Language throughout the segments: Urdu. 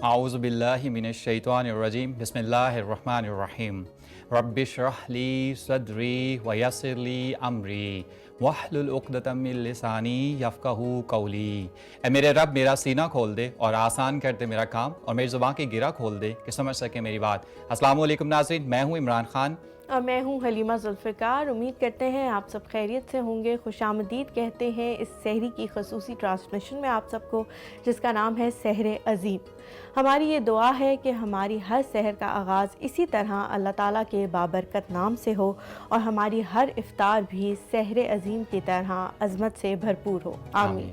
اعوذ باللہ من الشیطان الرجیم بسم اللہ الرحمن الرحیم رب اشرح لی صدری ویسر لی امری واحلل عقدۃ من لسانی یفقہوا قولی۔ اے میرے رب میرا سینہ کھول دے اور آسان کر دے میرا کام، اور میری زبان کی گرہ کھول دے کہ سمجھ سکے میری بات۔ السلام علیکم ناظرین، میں ہوں عمران خان اور میں ہوں حلیمہ ذوالفقار۔ امید کرتے ہیں آپ سب خیریت سے ہوں گے۔ خوش آمدید کہتے ہیں اس سحری کی خصوصی ٹرانسمیشن میں آپ سب کو، جس کا نام ہے سحر عظیم۔ ہماری یہ دعا ہے کہ ہماری ہر سحر کا آغاز اسی طرح اللہ تعالیٰ کے بابرکت نام سے ہو، اور ہماری ہر افطار بھی سحر عظیم کی طرح عظمت سے بھرپور ہو، آمین۔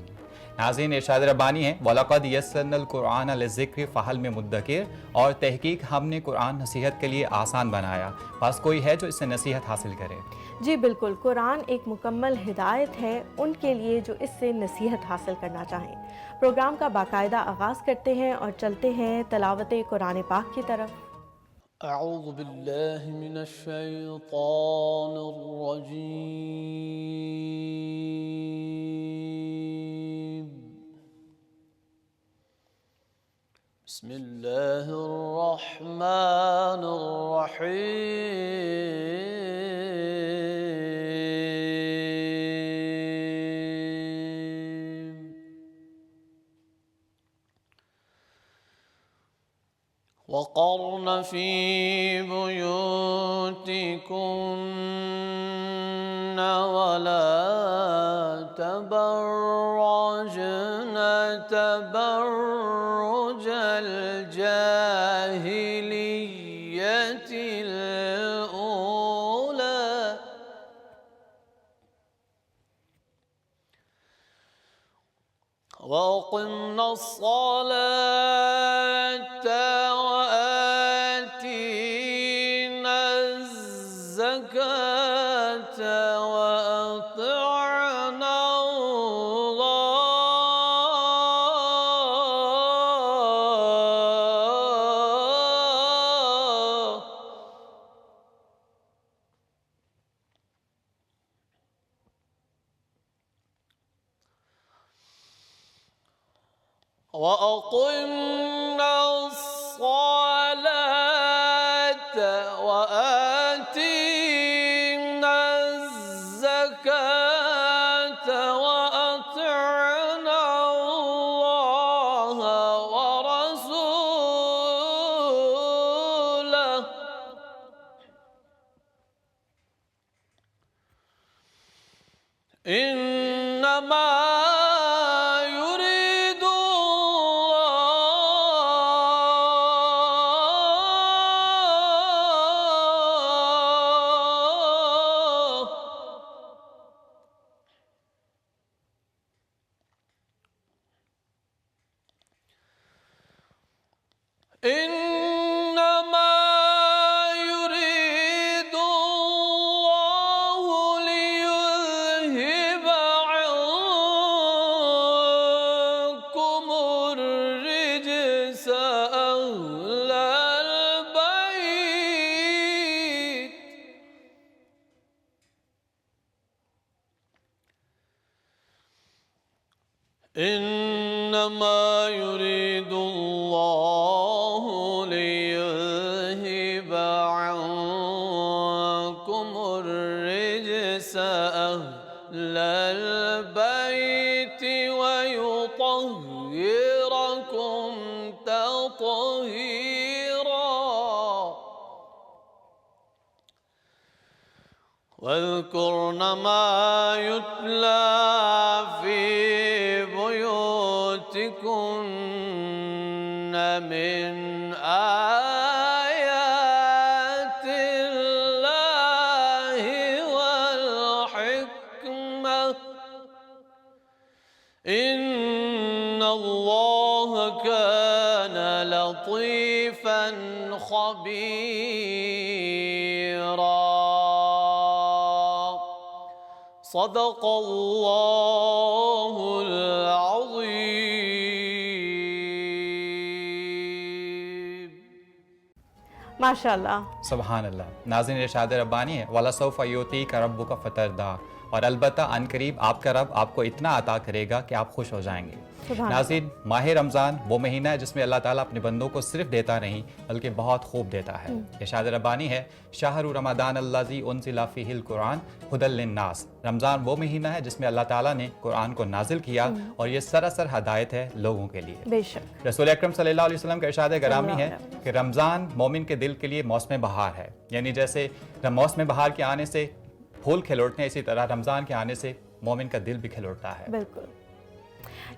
ناظرین، ارشاد ربانی ہے وَلَقَدْ يَسَّرْنَا الْقُرْآنَ لِلذِّكْرِ فَهَلْ مِن مُدَّكِرٍ، اور تحقیق ہم نے قرآن نصیحت کے لیے آسان بنایا، بس کوئی ہے جو اس سے نصیحت حاصل کرے۔ جی بالکل، قرآن ایک مکمل ہدایت ہے ان کے لیے جو اس سے نصیحت حاصل کرنا چاہیں۔ پروگرام کا باقاعدہ آغاز کرتے ہیں اور چلتے ہیں تلاوت قرآن پاک کی طرف۔ اعوذ باللہ من الشیطان الرجیم، بسم اللہ الرحمن الرحیم۔ وقرن فی بیوتکن ولا تبرجن تبرج الجاہلیت الأولی، وأقمنا الصلاة وآتينا الزكاة وأطعنا وأقمنا الصلاة وآتينا الزكاة وأطعنا الله ورسوله إنما يريد الله ليذهب عنكم الرجس أهل البيت، إنما يريد الله ليذهب عنكم الرجس أهل البيت ويطهركم تطهيرا، واذكرن ما يتلى في بيوتكن من آيات الله والحكمة، إن الله كان لطيفا خبيرا۔ صدق اللہ العظیم۔ ماشاء اللہ، سبحان اللہ۔ ناظرین، ارشاد ربانی ہے وَلَسَوْفَ يُعْطِيكَ رَبُّكَ فَتَرْضَىٰ، اور البتہ ان قریب آپ کا رب آپ کو اتنا عطا کرے گا کہ آپ خوش ہو جائیں گے۔ سبحان ناظرین، ماہ رمضان وہ مہینہ ہے جس میں اللہ تعالیٰ اپنے بندوں کو صرف دیتا نہیں بلکہ بہت خوب دیتا ہے۔ ارشاد ربانی ہے، شہر رمضان الذی انزل فیہ القرآن ھدی للناس۔ رمضان وہ مہینہ ہے جس میں اللہ تعالیٰ نے قرآن کو نازل کیا اور یہ سراسر ہدایت ہے لوگوں کے لیے۔ بے شک رسول اکرم صلی اللہ علیہ وسلم کا ارشاد گرامی ہے کہ رمضان مومن کے دل کے لیے موسم بہار ہے، یعنی جیسے موسم بہار کے آنے سے پھول کھل اٹھتے ہیں، اسی طرح رمضان کے آنے سے مومن کا دل بھی کھل اٹھتا ہے۔ بالکل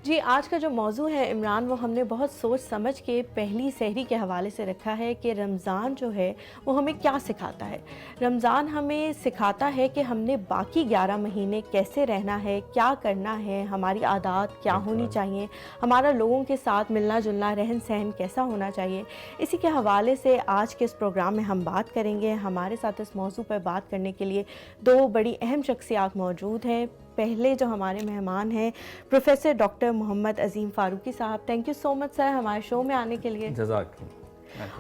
جی، آج کا جو موضوع ہے عمران، وہ ہم نے بہت سوچ سمجھ کے پہلی سحری کے حوالے سے رکھا ہے کہ رمضان جو ہے وہ ہمیں کیا سکھاتا ہے۔ رمضان ہمیں سکھاتا ہے کہ ہم نے باقی 11 مہینے کیسے رہنا ہے، کیا کرنا ہے، ہماری عادات کیا ہونی چاہیے، ہمارا لوگوں کے ساتھ ملنا جلنا، رہن سہن کیسا ہونا چاہیے۔ اسی کے حوالے سے آج کے اس پروگرام میں ہم بات کریں گے۔ ہمارے ساتھ اس موضوع پر بات کرنے کے لیے 2 بڑی اہم شخصیات موجود ہیں۔ پہلے جو ہمارے مہمان ہیں پروفیسر ڈاکٹر محمد عظیم فاروقی صاحب، تھینک یو سو مچ سر ہمارے شو میں آنے کے لیے۔ جزاک۔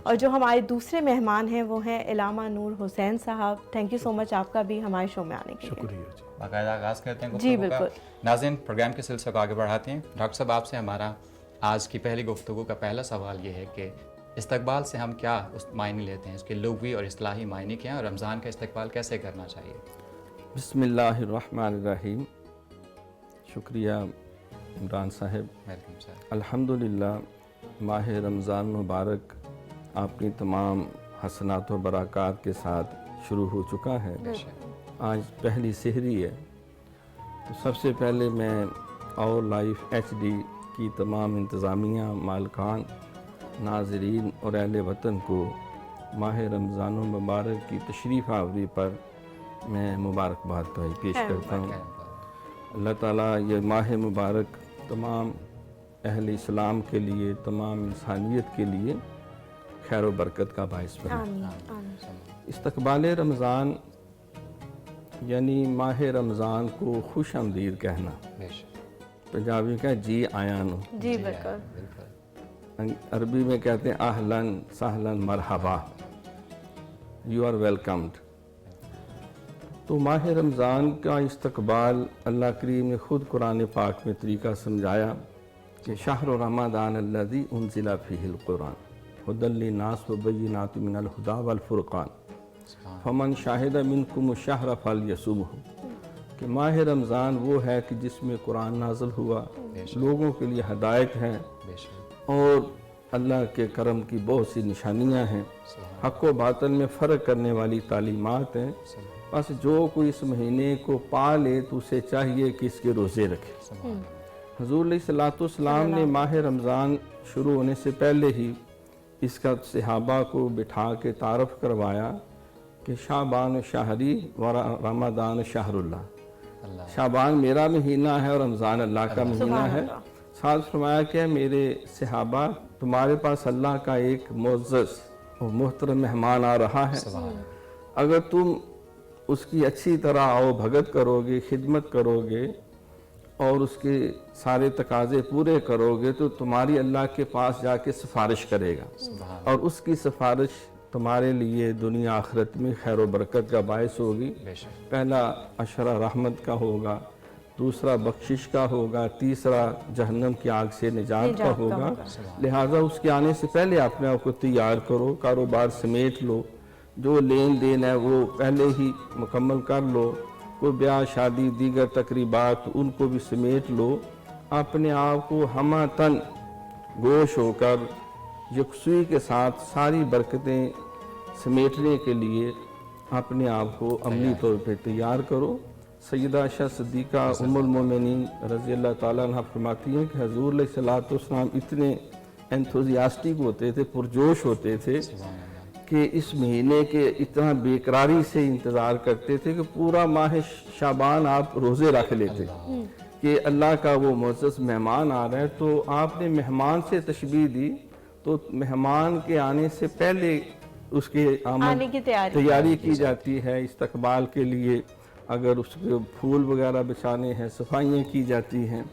اور جو ہمارے دوسرے مہمان ہیں وہ ہیں علامہ نور حسین صاحب، تھینک یو سو مچ آپ کا بھی ہمارے شو میں آنے کے لیے۔ شکریہ جی۔ باقاعدہ آغاز کرتے ہیں جی گفتگو کا۔ بالکل۔ ناظرین، پروگرام کے سلسلے کو آگے بڑھاتے ہیں۔ ڈاکٹر صاحب، آپ سے ہمارا آج کی پہلی گفتگو کا پہلا سوال یہ ہے کہ استقبال سے ہم کیا معنی لیتے ہیں، اس کے لغوی اور اصطلاحی معنی کیا ہیں، اور رمضان کا استقبال کیسے کرنا چاہیے؟ بسم اللہ الرحمن الرحیم۔ شکریہ عمران صاحب۔ Welcome sir. الحمدللہ، ماہ رمضان مبارک اپنی تمام حسنات و برکات کے ساتھ شروع ہو چکا ہے۔ آج پہلی سحری ہے، تو سب سے پہلے میں اور لائف HD کی تمام انتظامیہ، مالکان، ناظرین اور اہل وطن کو ماہ رمضان المبارک کی تشریف آوری پر میں مبارکباد پیش کرتا ہوں۔ اللہ تعالیٰ یہ ماہ مبارک تمام اہل اسلام کے لیے، تمام انسانیت کے لیے خیر و برکت کا باعث بنے۔ آمین۔ استقبال رمضان یعنی ماہ رمضان کو خوش آمدید کہنا۔ پنجابی کا جی آیا نو، جی بالکل۔ عربی میں کہتے ہیں اہلاً سہلاً مرحبا، یو آر ویلکمڈ۔ تو ماہ رمضان کا استقبال اللہ کریم نے خود قرآن پاک میں طریقہ سمجھایا کہ شہر رمضان الذی انزل فیہ القرآن ھدی للناس وبینات من الہدی والفرقان فمن شاہد منکم الشہر فلیصمہ، کہ ماہ رمضان وہ ہے کہ جس میں قرآن نازل ہوا، لوگوں کے لیے ہدایت ہے اور اللہ کے کرم کی بہت سی نشانیاں ہیں، حق و باطل میں فرق کرنے والی تعلیمات ہیں۔ بس جو کوئی اس مہینے کو پا لے تو اسے چاہیے کہ اس کے روزے رکھے۔ حضور علیہ السلام نے ماہ رمضان شروع ہونے سے پہلے ہی اس کا صحابہ کو بٹھا کے تعارف کروایا کہ شعبان شہری و رمضان شہر اللہ، شعبان میرا مہینہ ہے اور رمضان اللہ کا مہینہ ہے۔ ساتھ فرمایا کہ میرے صحابہ، تمہارے پاس اللہ کا ایک معزز اور محترم مہمان آ رہا ہے، اگر تم اس کی اچھی طرح آؤ بھگت کرو گے، خدمت کرو گے اور اس کے سارے تقاضے پورے کرو گے تو تمہاری اللہ کے پاس جا کے سفارش کرے گا، اور اس کی سفارش تمہارے لیے دنیا آخرت میں خیر و برکت کا باعث ہوگی۔ پہلا عشرہ رحمت کا ہوگا، دوسرا بخشش کا ہوگا، تیسرا جہنم کی آگ سے نجات کا ہوگا۔ لہٰذا اس کے آنے سے پہلے اپنے آپ کو تیار کرو، کاروبار سمیٹ لو، جو لین دین ہے وہ پہلے ہی مکمل کر لو، کوئی بیاہ شادی دیگر تقریبات ان کو بھی سمیٹ لو، اپنے آپ کو ہمہ تن گوش ہو کر یکسوئی کے ساتھ ساری برکتیں سمیٹنے کے لیے اپنے آپ کو عملی طور پہ تیار کرو۔ سیدہ عائشہ صدیقہ ام المومنین رضی اللہ تعالیٰ عنہ فرماتی ہیں کہ حضور علیہ السلام اتنے انتھوزیاسٹک ہوتے تھے، پرجوش ہوتے تھے کہ اس مہینے کے اتنا بے قراری سے انتظار کرتے تھے کہ پورا ماہ شعبان آپ روزے رکھ لیتے کہ اللہ کا وہ معزز مہمان آ رہا ہے۔ تو آپ نے مہمان سے تشبیہ دی، تو مہمان کے آنے سے پہلے اس کے آنے کی تیاری کی جاتی ہے، استقبال کے لیے اگر اس کے پھول وغیرہ بچھانے ہیں، صفائیاں کی جاتی ہیں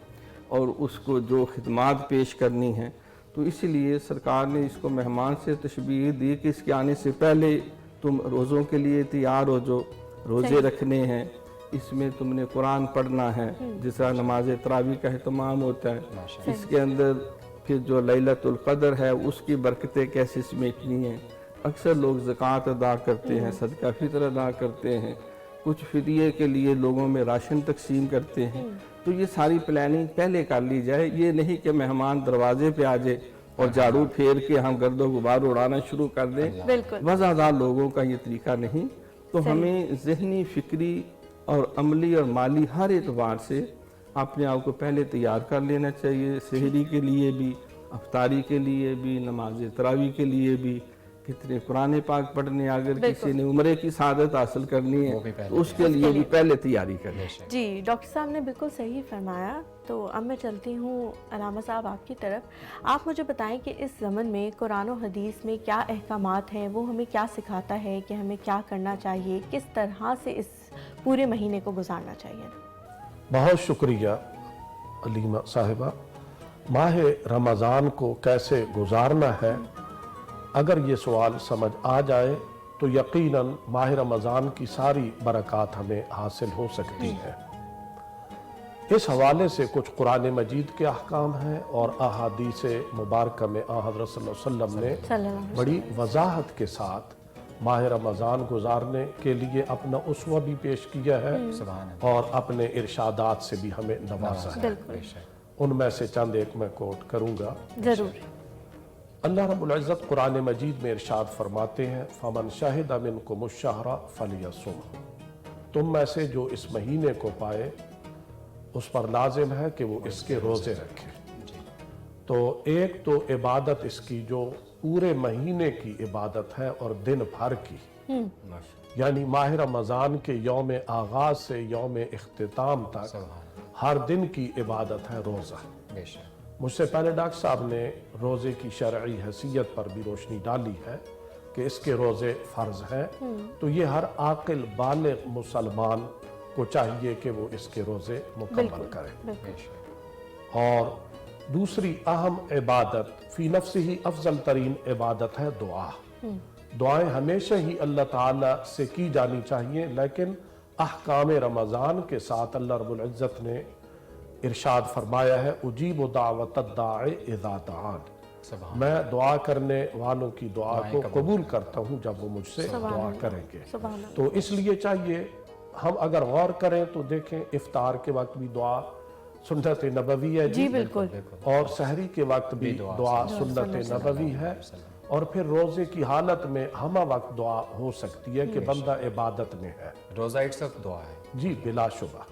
اور اس کو جو خدمات پیش کرنی ہیں، تو اسی لیے سرکار نے اس کو مہمان سے تشبیہ دی کہ اس کے آنے سے پہلے تم روزوں کے لیے تیار ہو، جو روزے رکھنے ہیں، اس میں تم نے قرآن پڑھنا ہے، جس طرح نماز تراویح کا اہتمام ہوتا ہے، اس کے اندر پھر جو لیلۃ القدر ہے اس کی برکتیں کیسے سمیٹنی ہیں۔ اکثر لوگ زکوٰۃ ادا کرتے ہیں، صدقہ فطر ادا کرتے ہیں، کچھ فدیے کے لیے لوگوں میں راشن تقسیم کرتے ہیں، تو یہ ساری پلاننگ پہلے کر لی جائے، یہ نہیں کہ مہمان دروازے پہ آ جائے اور جھاڑو پھیر کے ہم گرد و غبار اڑانا شروع کر دیں۔ بالکل وضعدار لوگوں کا یہ طریقہ نہیں، تو ہمیں ذہنی، فکری اور عملی اور مالی ہر اعتبار سے اپنے آپ کو پہلے تیار کر لینا چاہیے، سحری کے لیے بھی، افطاری کے لیے بھی، نماز تراویح کے لیے بھی۔ کتنے قرآن پاک پڑھنے، اگر کسی نے عمرے کی سعادت حاصل کرنی ہے تو اس کے لیے بھی پہلے تیاری کریں۔ جی ڈاکٹر صاحب نے بالکل صحیح فرمایا۔ تو اب میں چلتی ہوں علامہ صاحب آپ کی طرف، آپ مجھے بتائیں کہ اس زمن میں قرآن و حدیث میں کیا احکامات ہیں، وہ ہمیں کیا سکھاتا ہے کہ ہمیں کیا کرنا چاہیے، کس طرح سے اس پورے مہینے کو گزارنا چاہیے؟ بہت شکریہ علیمہ صاحبہ۔ ماہ رمضان کو کیسے گزارنا ہے، اگر یہ سوال سمجھ آ جائے تو یقیناً ماہ رمضان کی ساری برکات ہمیں حاصل ہو سکتی ہیں۔ اس حوالے سے کچھ قرآن مجید کے احکام ہیں اور احادیث مبارکہ میں حضرت صلی اللہ علیہ وسلم نے بڑی وضاحت کے ساتھ ماہ رمضان گزارنے کے لیے اپنا اسوہ بھی پیش کیا ہے اور اپنے ارشادات سے بھی ہمیں نوازا ہے۔ ان میں سے چند ایک میں کوٹ کروں گا۔ ضرور۔ اللہ رب العزت قرآن مجید میں ارشاد فرماتے ہیں فَمَنْ شَهِدَ مِنْكُمُ الشَّهْرَ فَلْيَصُمْ، تم میں سے جو اس مہینے کو پائے اس پر لازم ہے کہ وہ اس کے روزے رکھے۔ تو ایک تو عبادت اس کی جو پورے مہینے کی عبادت ہے اور دن بھر کی، یعنی ماہ رمضان کے یوم آغاز سے یوم اختتام تک ہر دن کی عبادت ہے روزہ۔ مجھ سے پہلے ڈاکٹر صاحب نے روزے کی شرعی حیثیت پر بھی روشنی ڈالی ہے کہ اس کے روزے فرض ہیں، تو یہ ہر عاقل بالغ مسلمان کو چاہیے کہ وہ اس کے روزے مکمل کرے۔ اور دوسری اہم عبادت فی نفس ہی افضل ترین عبادت ہے دعا۔ دعائیں ہمیشہ ہی اللہ تعالیٰ سے کی جانی چاہیے، لیکن احکام رمضان کے ساتھ اللہ رب العزت نے ارشاد فرمایا ہے اجیب دعوت الداع اذا دعان، میں دعا کرنے والوں کی دعا کو قبول کرتا ہوں جب وہ مجھ سے دعا کریں گے۔ تو اس لیے چاہیے ہم اگر غور کریں تو دیکھیں افطار کے وقت بھی دعا سنت نبوی ہے جی بالکل، اور سحری کے وقت بھی دعا سنت نبوی ہے، اور پھر روزے کی حالت میں ہمہ وقت دعا ہو سکتی ہے کہ بندہ عبادت میں ہے، روزہ اٹسلف دعا ہے۔ جی بلا شبہ۔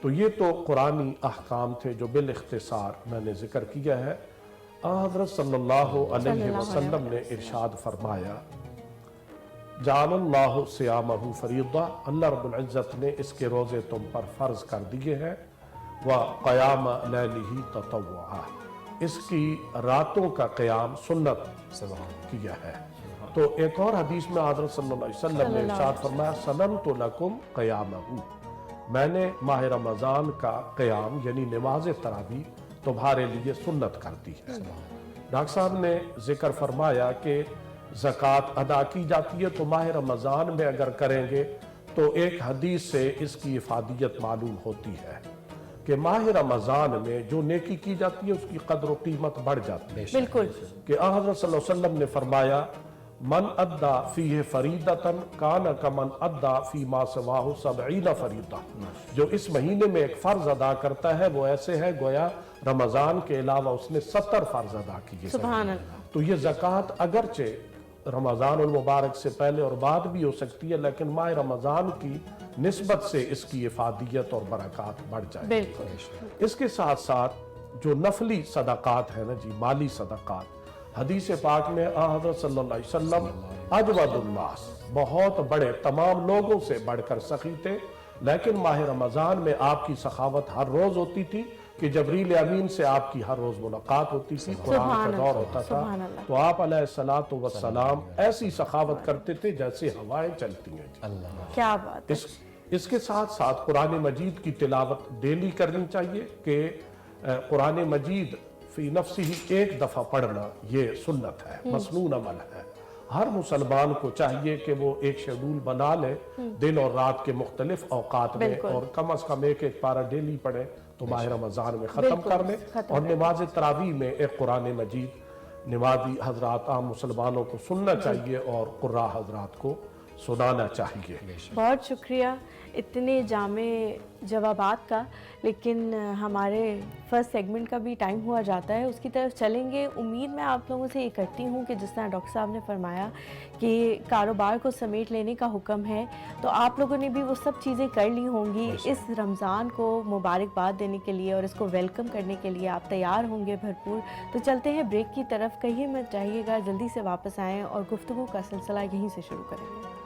تو یہ تو قرآنی احکام تھے جو بالاختصار میں نے ذکر کیا ہے۔ حضرت صلی اللہ علیہ وسلم نے ارشاد فرمایا جعل اللہ صیامہ فریضہ، اللہ رب العزت نے اس کے روزے تم پر فرض کر دیے ہیں، وقیام لیلہ تطوعا، اس کی راتوں کا قیام سنت کیا ہے۔ تو ایک اور حدیث میں حضرت صلی اللہ علیہ وسلم نے ارشاد فرمایا سننت لکم قیامہ، میں نے ماہ رمضان کا قیام یعنی نماز تراویح تمہارے لیے سنت کر دی ہے۔ ڈاکٹر صاحب نے ذکر فرمایا کہ زکوٰۃ ادا کی جاتی ہے، تو ماہ رمضان میں اگر کریں گے تو ایک حدیث سے اس کی افادیت معلوم ہوتی ہے کہ ماہ رمضان میں جو نیکی کی جاتی ہے اس کی قدر و قیمت بڑھ جاتی ہے۔ بالکل، کہ حضرت صلی اللہ علیہ وسلم نے فرمایا من ادا فیہ فریدتن کان کمن ادا فی ما سواہ 70 فریدہ، جو اس مہینے میں ایک فرض ادا کرتا ہے وہ ایسے ہے گویا رمضان کے علاوہ اس نے 70 فرض ادا کیے۔ سبحان اللہ۔ تو یہ زکوٰۃ اگرچہ رمضان المبارک سے پہلے اور بعد بھی ہو سکتی ہے، لیکن ماہ رمضان کی نسبت سے اس کی افادیت اور برکات بڑھ جائے۔ بالکل۔ اس کے ساتھ ساتھ جو نفلی صدقات ہیں نا جی، مالی صدقات، حدیث پاک میں حضرت صلی اللہ علیہ وسلم اجود الناس، بہت بڑے، تمام لوگوں سے بڑھ کر سخی تھے، لیکن ماہ رمضان میں آپ کی سخاوت ہر روز ہوتی تھی کہ جبریل امین سے آپ کی ہر روز ملاقات ہوتی تھی، قرآن کا دور ہوتا تھا، تو آپ علیہ الصلوۃ والسلام ایسی سخاوت کرتے تھے جیسے ہوائیں چلتی ہیں۔ کیا بات ہے۔ اس کے ساتھ ساتھ قرآن مجید کی تلاوت ڈیلی کرنی چاہیے کہ قرآن مجید فی نفسی ہی ایک دفعہ پڑھنا یہ سنت ہے، مسنون عمل ہے۔ ہر مسلمان کو چاہیے کہ وہ ایک شیڈول بنا لے دن اور رات کے مختلف اوقات میں، اور کم از کم ایک پارہ ڈیلی پڑھے تو ماہ رمضان میں ختم کر لے، اور نماز تراویح میں ایک قرآن مجید نمازی حضرات عام مسلمانوں کو سننا چاہیے اور قراء حضرات کو سنانا چاہیے۔ بہت شکریہ اتنے جامع جوابات کا، لیکن ہمارے فرسٹ سیگمنٹ کا بھی ٹائم ہوا جاتا ہے، اس کی طرف چلیں گے۔ امید میں آپ لوگوں سے یہ کرتی ہوں کہ جس طرح ڈاکٹر صاحب نے فرمایا کہ کاروبار کو سمیٹ لینے کا حکم ہے، تو آپ لوگوں نے بھی وہ سب چیزیں کر لی ہوں گی۔ اس رمضان کو مبارکباد دینے کے لیے اور اس کو ویلکم کرنے کے لیے آپ تیار ہوں گے بھرپور۔ تو چلتے ہیں بریک کی طرف، کہیں مت جائیے گا، جلدی سے واپس آئیں اور گفتگو کا سلسلہ یہیں سے شروع کریں گے۔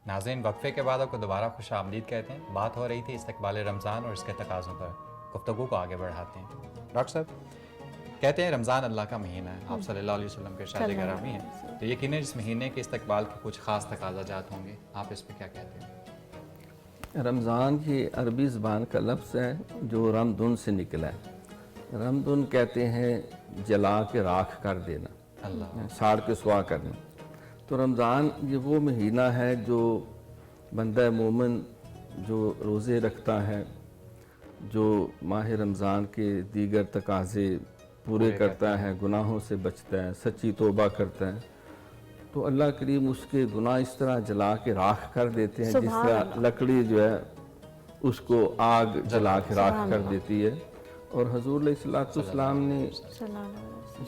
ناظرین، وقفے کے بعد آپ کو دوبارہ خوش آمدید کہتے ہیں۔ بات ہو رہی تھی استقبال رمضان اور اس کے تقاضوں پر، گفتگو کو آگے بڑھاتے ہیں۔ ڈاکٹر صاحب کہتے ہیں رمضان اللہ کا مہینہ ہے، آپ صلی اللہ علیہ وسلم کے ارشاد گرامی ہیں، تو یقیناً اس مہینے کے استقبال کے کچھ خاص تقاضا جات ہوں گے، آپ اس پہ کیا کہتے ہیں؟ رمضان کی عربی زبان کا لفظ ہے جو رمدن سے نکلا ہے۔ رمدن کہتے ہیں جلا کے راکھ کر دینا، ساڑ کے سوا کرنا۔ تو رمضان یہ وہ مہینہ ہے جو بندہ مومن جو روزے رکھتا ہے، جو ماہ رمضان کے دیگر تقاضے پورے کرتا ہے، گناہوں سے بچتا ہے، سچی توبہ کرتا ہے، تو اللہ کریم اس کے گناہ اس طرح جلا کے راکھ کر دیتے ہیں جس طرح لکڑی جو ہے اس کو آگ جلا کے راکھ کر دیتی ہے۔ اور حضور علیہ السلام نے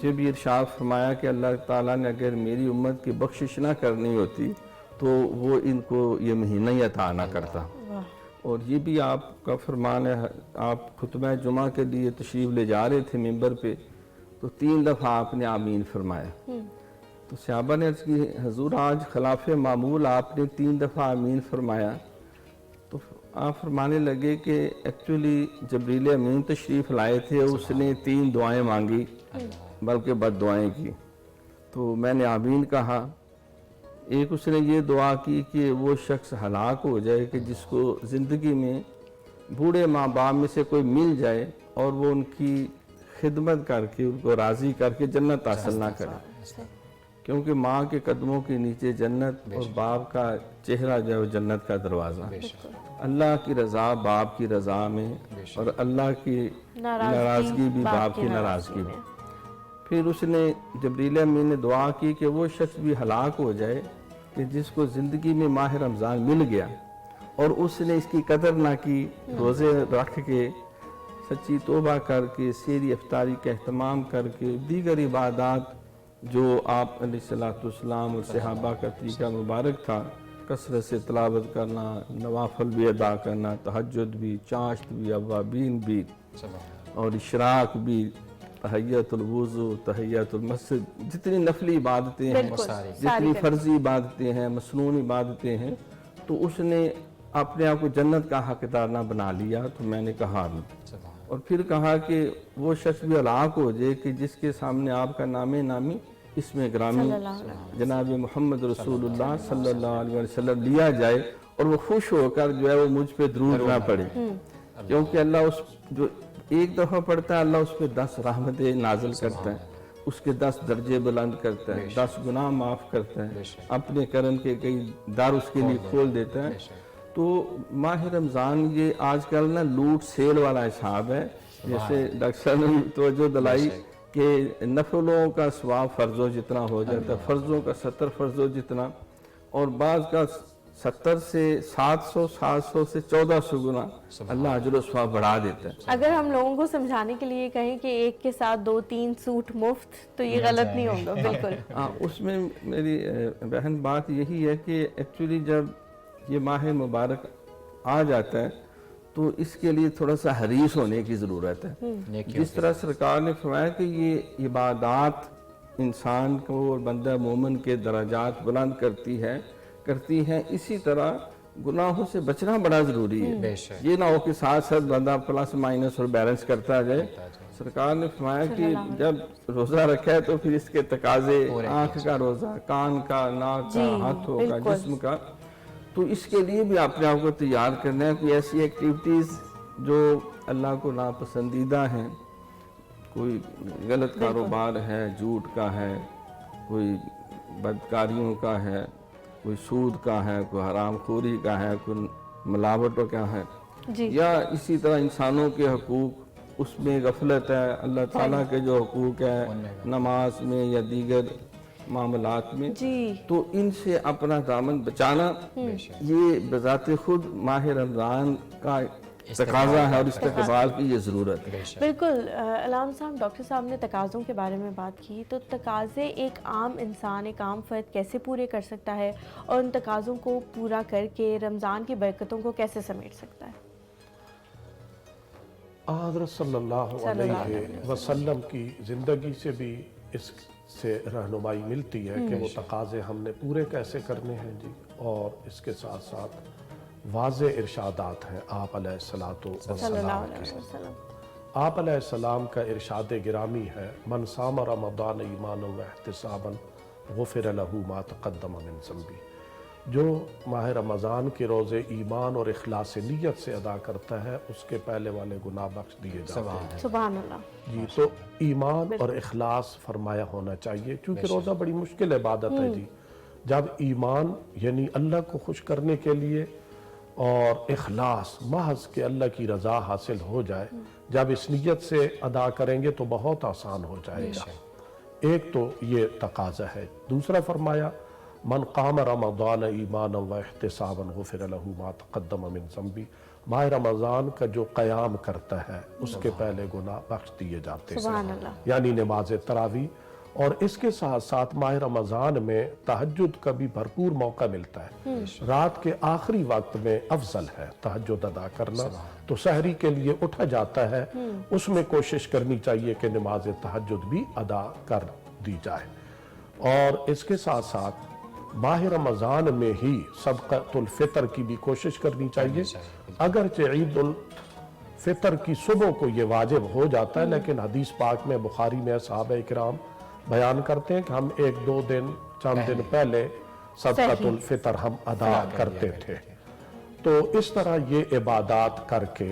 یہ بھی ارشاد فرمایا کہ اللہ تعالیٰ نے اگر میری امت کی بخشش نہ کرنی ہوتی تو وہ ان کو یہ مہینہ ہی عطا نہ کرتا۔ اور یہ بھی آپ کا فرمان ہے، آپ خطبہ جمعہ کے لیے تشریف لے جا رہے تھے ممبر پہ، تو 3 دفعہ آپ نے آمین فرمایا۔ تو صحابہ نے عرض کی حضور آج خلاف معمول آپ نے 3 دفعہ آمین فرمایا، تو آپ فرمانے لگے کہ ایکچولی جبریل امین تشریف لائے تھے، اس نے 3 دعائیں مانگی بلکہ بد دعائیں کی، تو میں نے آمین کہا۔ ایک اس نے یہ دعا کی کہ وہ شخص ہلاک ہو جائے کہ جس کو زندگی میں بوڑھے ماں باپ میں سے کوئی مل جائے اور وہ ان کی خدمت کر کے ان کو راضی کر کے جنت حاصل نہ کرے، کیونکہ ماں کے قدموں کے نیچے جنت اور باپ کا چہرہ جو ہے وہ جنت کا دروازہ۔ اللہ کی رضا باپ کی رضا میں، اور اللہ کی ناراضگی بھی باپ کی ناراضگی میں۔ پھر اس نے جبریل امین نے دعا کی کہ وہ شخص بھی ہلاک ہو جائے کہ جس کو زندگی میں ماہ رمضان مل گیا اور اس نے اس کی قدر نہ کی، روزے رکھ کے سچی توبہ کر کے سحری افطاری کا اہتمام کر کے دیگر عبادات جو آپ علیہ السلام اور صحابہ کا طریقہ مبارک تھا، کثرت سے تلاوت کرنا، نوافل بھی ادا کرنا، تہجد بھی، چاشت بھی، اوابین بھی، اور اشراق بھی، تحیت الوضو، تحیت المسجد، جتنی نفلی عبادتیں ہیں، جتنی فرضی عبادتیں ہیں، مسنون عبادتیں ہیں، تو اس نے اپنے آپ کو جنت کا حقدار نہ بنا لیا۔ تو میں نے کہا نہیں، اور پھر کہا کہ وہ شخص بھی ہلاک ہو جائے کہ جس کے سامنے آپ کا نام نامی اس میں گرامی جناب محمد رسول اللہ صلی اللہ علیہ وسلم لیا جائے اور وہ خوش ہو کر جو ہے وہ مجھ پہ درود نہ پڑے، کیونکہ اللہ اس جو ایک دفعہ پڑھتا ہے اللہ اس پہ 10 رحمتیں نازل کرتا ہے، اس کے 10 درجے بلند کرتا ہے، 10 گناہ معاف کرتا ہے، اپنے کرم کے کئی در اس کے لیے کھول دیتا ہے۔ تو ماہ رمضان یہ آج کل نا لوٹ سیل والا حساب ہے، جیسے ڈاکٹر صاحب نے توجہ دلائی کہ نفلوں کا ثواب فرضوں جتنا ہو جاتا ہے، فرضوں کا 70 فرضوں جتنا، اور بعض کا 70 سے 700 سے 1400 گنا اللہ اجر و ثواب بڑھا دیتا ہے۔ اگر ہم لوگوں کو سمجھانے کے لیے کہیں کہ ایک کے ساتھ 2-3 سوٹ مفت، تو یہ غلط نہیں ہوگا بالکل۔ اس میں میری بہن بات یہی ہے کہ ایکچولی جب یہ ماہ مبارک آ جاتا ہے تو اس کے لیے تھوڑا سا حریص ہونے کی ضرورت ہے۔ جس طرح سرکار نے فرمایا کہ یہ عبادات انسان کو اور بندہ مومن کے درجات بلند کرتی ہیں، اسی طرح گناہوں سے بچنا بڑا ضروری ہے۔ یہ نہ ہو کہ ساتھ ساتھ بندہ پلس مائنس اور بیلنس کرتا جائے۔ سرکار نے فرمایا کہ جب روزہ رکھا ہے تو پھر اس کے تقاضے، آنکھ کا روزہ، کان کا، ناک کا، ہاتھوں کا، جسم کا، تو اس کے لیے بھی اپنے آپ کو تیار کرنا ہے، کوئی ایسی ایکٹیویٹیز جو اللہ کو ناپسندیدہ ہیں، کوئی غلط کاروبار ہے، جھوٹ کا ہے، کوئی بدکاریوں کا ہے، کوئی سود کا ہے، کوئی حرام خوری کا ہے، کوئی ملاوٹوں کا ہے، جی یا اسی طرح انسانوں کے حقوق اس میں غفلت ہے، اللہ تعالیٰ کے جو حقوق ہے نماز میں یا دیگر معاملات میں، جی تو ان سے اپنا دامن بچانا یہ بذات خود ماہ رمضان کا تقاضا ہے اور استقبال کی یہ ضرورت ہے۔ بالکل علام صاحب، ڈاکٹر صاحب نے تقاضوں کے بارے میں بات کی، تو تقاضے ایک عام انسان، ایک عام فرد کیسے پورے کر سکتا ہے اور ان تقاضوں کو پورا کر کے رمضان کی برکتوں کو کیسے سمیٹ سکتا ہے؟ حضرت صلی اللہ علیہ وسلم کی زندگی سے بھی اس سے رہنمائی ملتی ہے کہ وہ تقاضے ہم نے پورے کیسے کرنے ہیں جی، اور اس کے ساتھ ساتھ واضح ارشادات ہیں آپ علیہ الصلوۃ صلی اللہ والسلام علیہ کے۔ وسلم۔ آپ علیہ السلام کا ارشاد گرامی ہے، من صام رمضان ایمانا واحتسابا غفر لہ ما تقدم من ذنبہ، جو ماہ رمضان کے روزے ایمان اور اخلاص نیت سے ادا کرتا ہے اس کے پہلے والے گناہ بخش دیے جاتے ہیں۔ سبحان اللہ۔ جی، تو ایمان اور اخلاص فرمایا ہونا چاہیے، کیونکہ روزہ بڑی مشکل عبادت ہے جی۔ جب ایمان یعنی اللہ کو خوش کرنے کے لیے اور اخلاص محض کہ اللہ کی رضا حاصل ہو جائے، جب اس نیت سے ادا کریں گے تو بہت آسان ہو جائے گا۔ ایک تو یہ تقاضا ہے۔ دوسرا فرمایا من قام رمضان ایمانا واحتسابا غفر لہ ما تقدم من ذنبہ، ماہ رمضان کا جو قیام کرتا ہے اس کے پہلے گناہ بخش دیے جاتے ہیں، سبحان اللہ۔ یعنی نماز تراویح۔ اور اس کے ساتھ ساتھ ماہ رمضان میں تہجد کا بھی بھرپور موقع ملتا ہے، رات کے آخری وقت میں افضل ہے تہجد ادا کرنا، تو سحری کے لیے اٹھا جاتا ہے، اس میں کوشش کرنی چاہیے کہ نماز تہجد بھی ادا کر دی جائے۔ اور اس کے ساتھ ساتھ ماہ رمضان میں ہی صدقۃ الفطر کی بھی کوشش کرنی چاہیے، اگرچہ عید الفطر کی صبح کو یہ واجب ہو جاتا ہے، لیکن حدیث پاک میں بخاری میں صحابہ کرام بیان کرتے ہیں کہ ہم ایک دو دن چند دن پہلے صدقۃ الفطر ہم ادا کرتے تھے۔ تو اس طرح یہ عبادات کر کے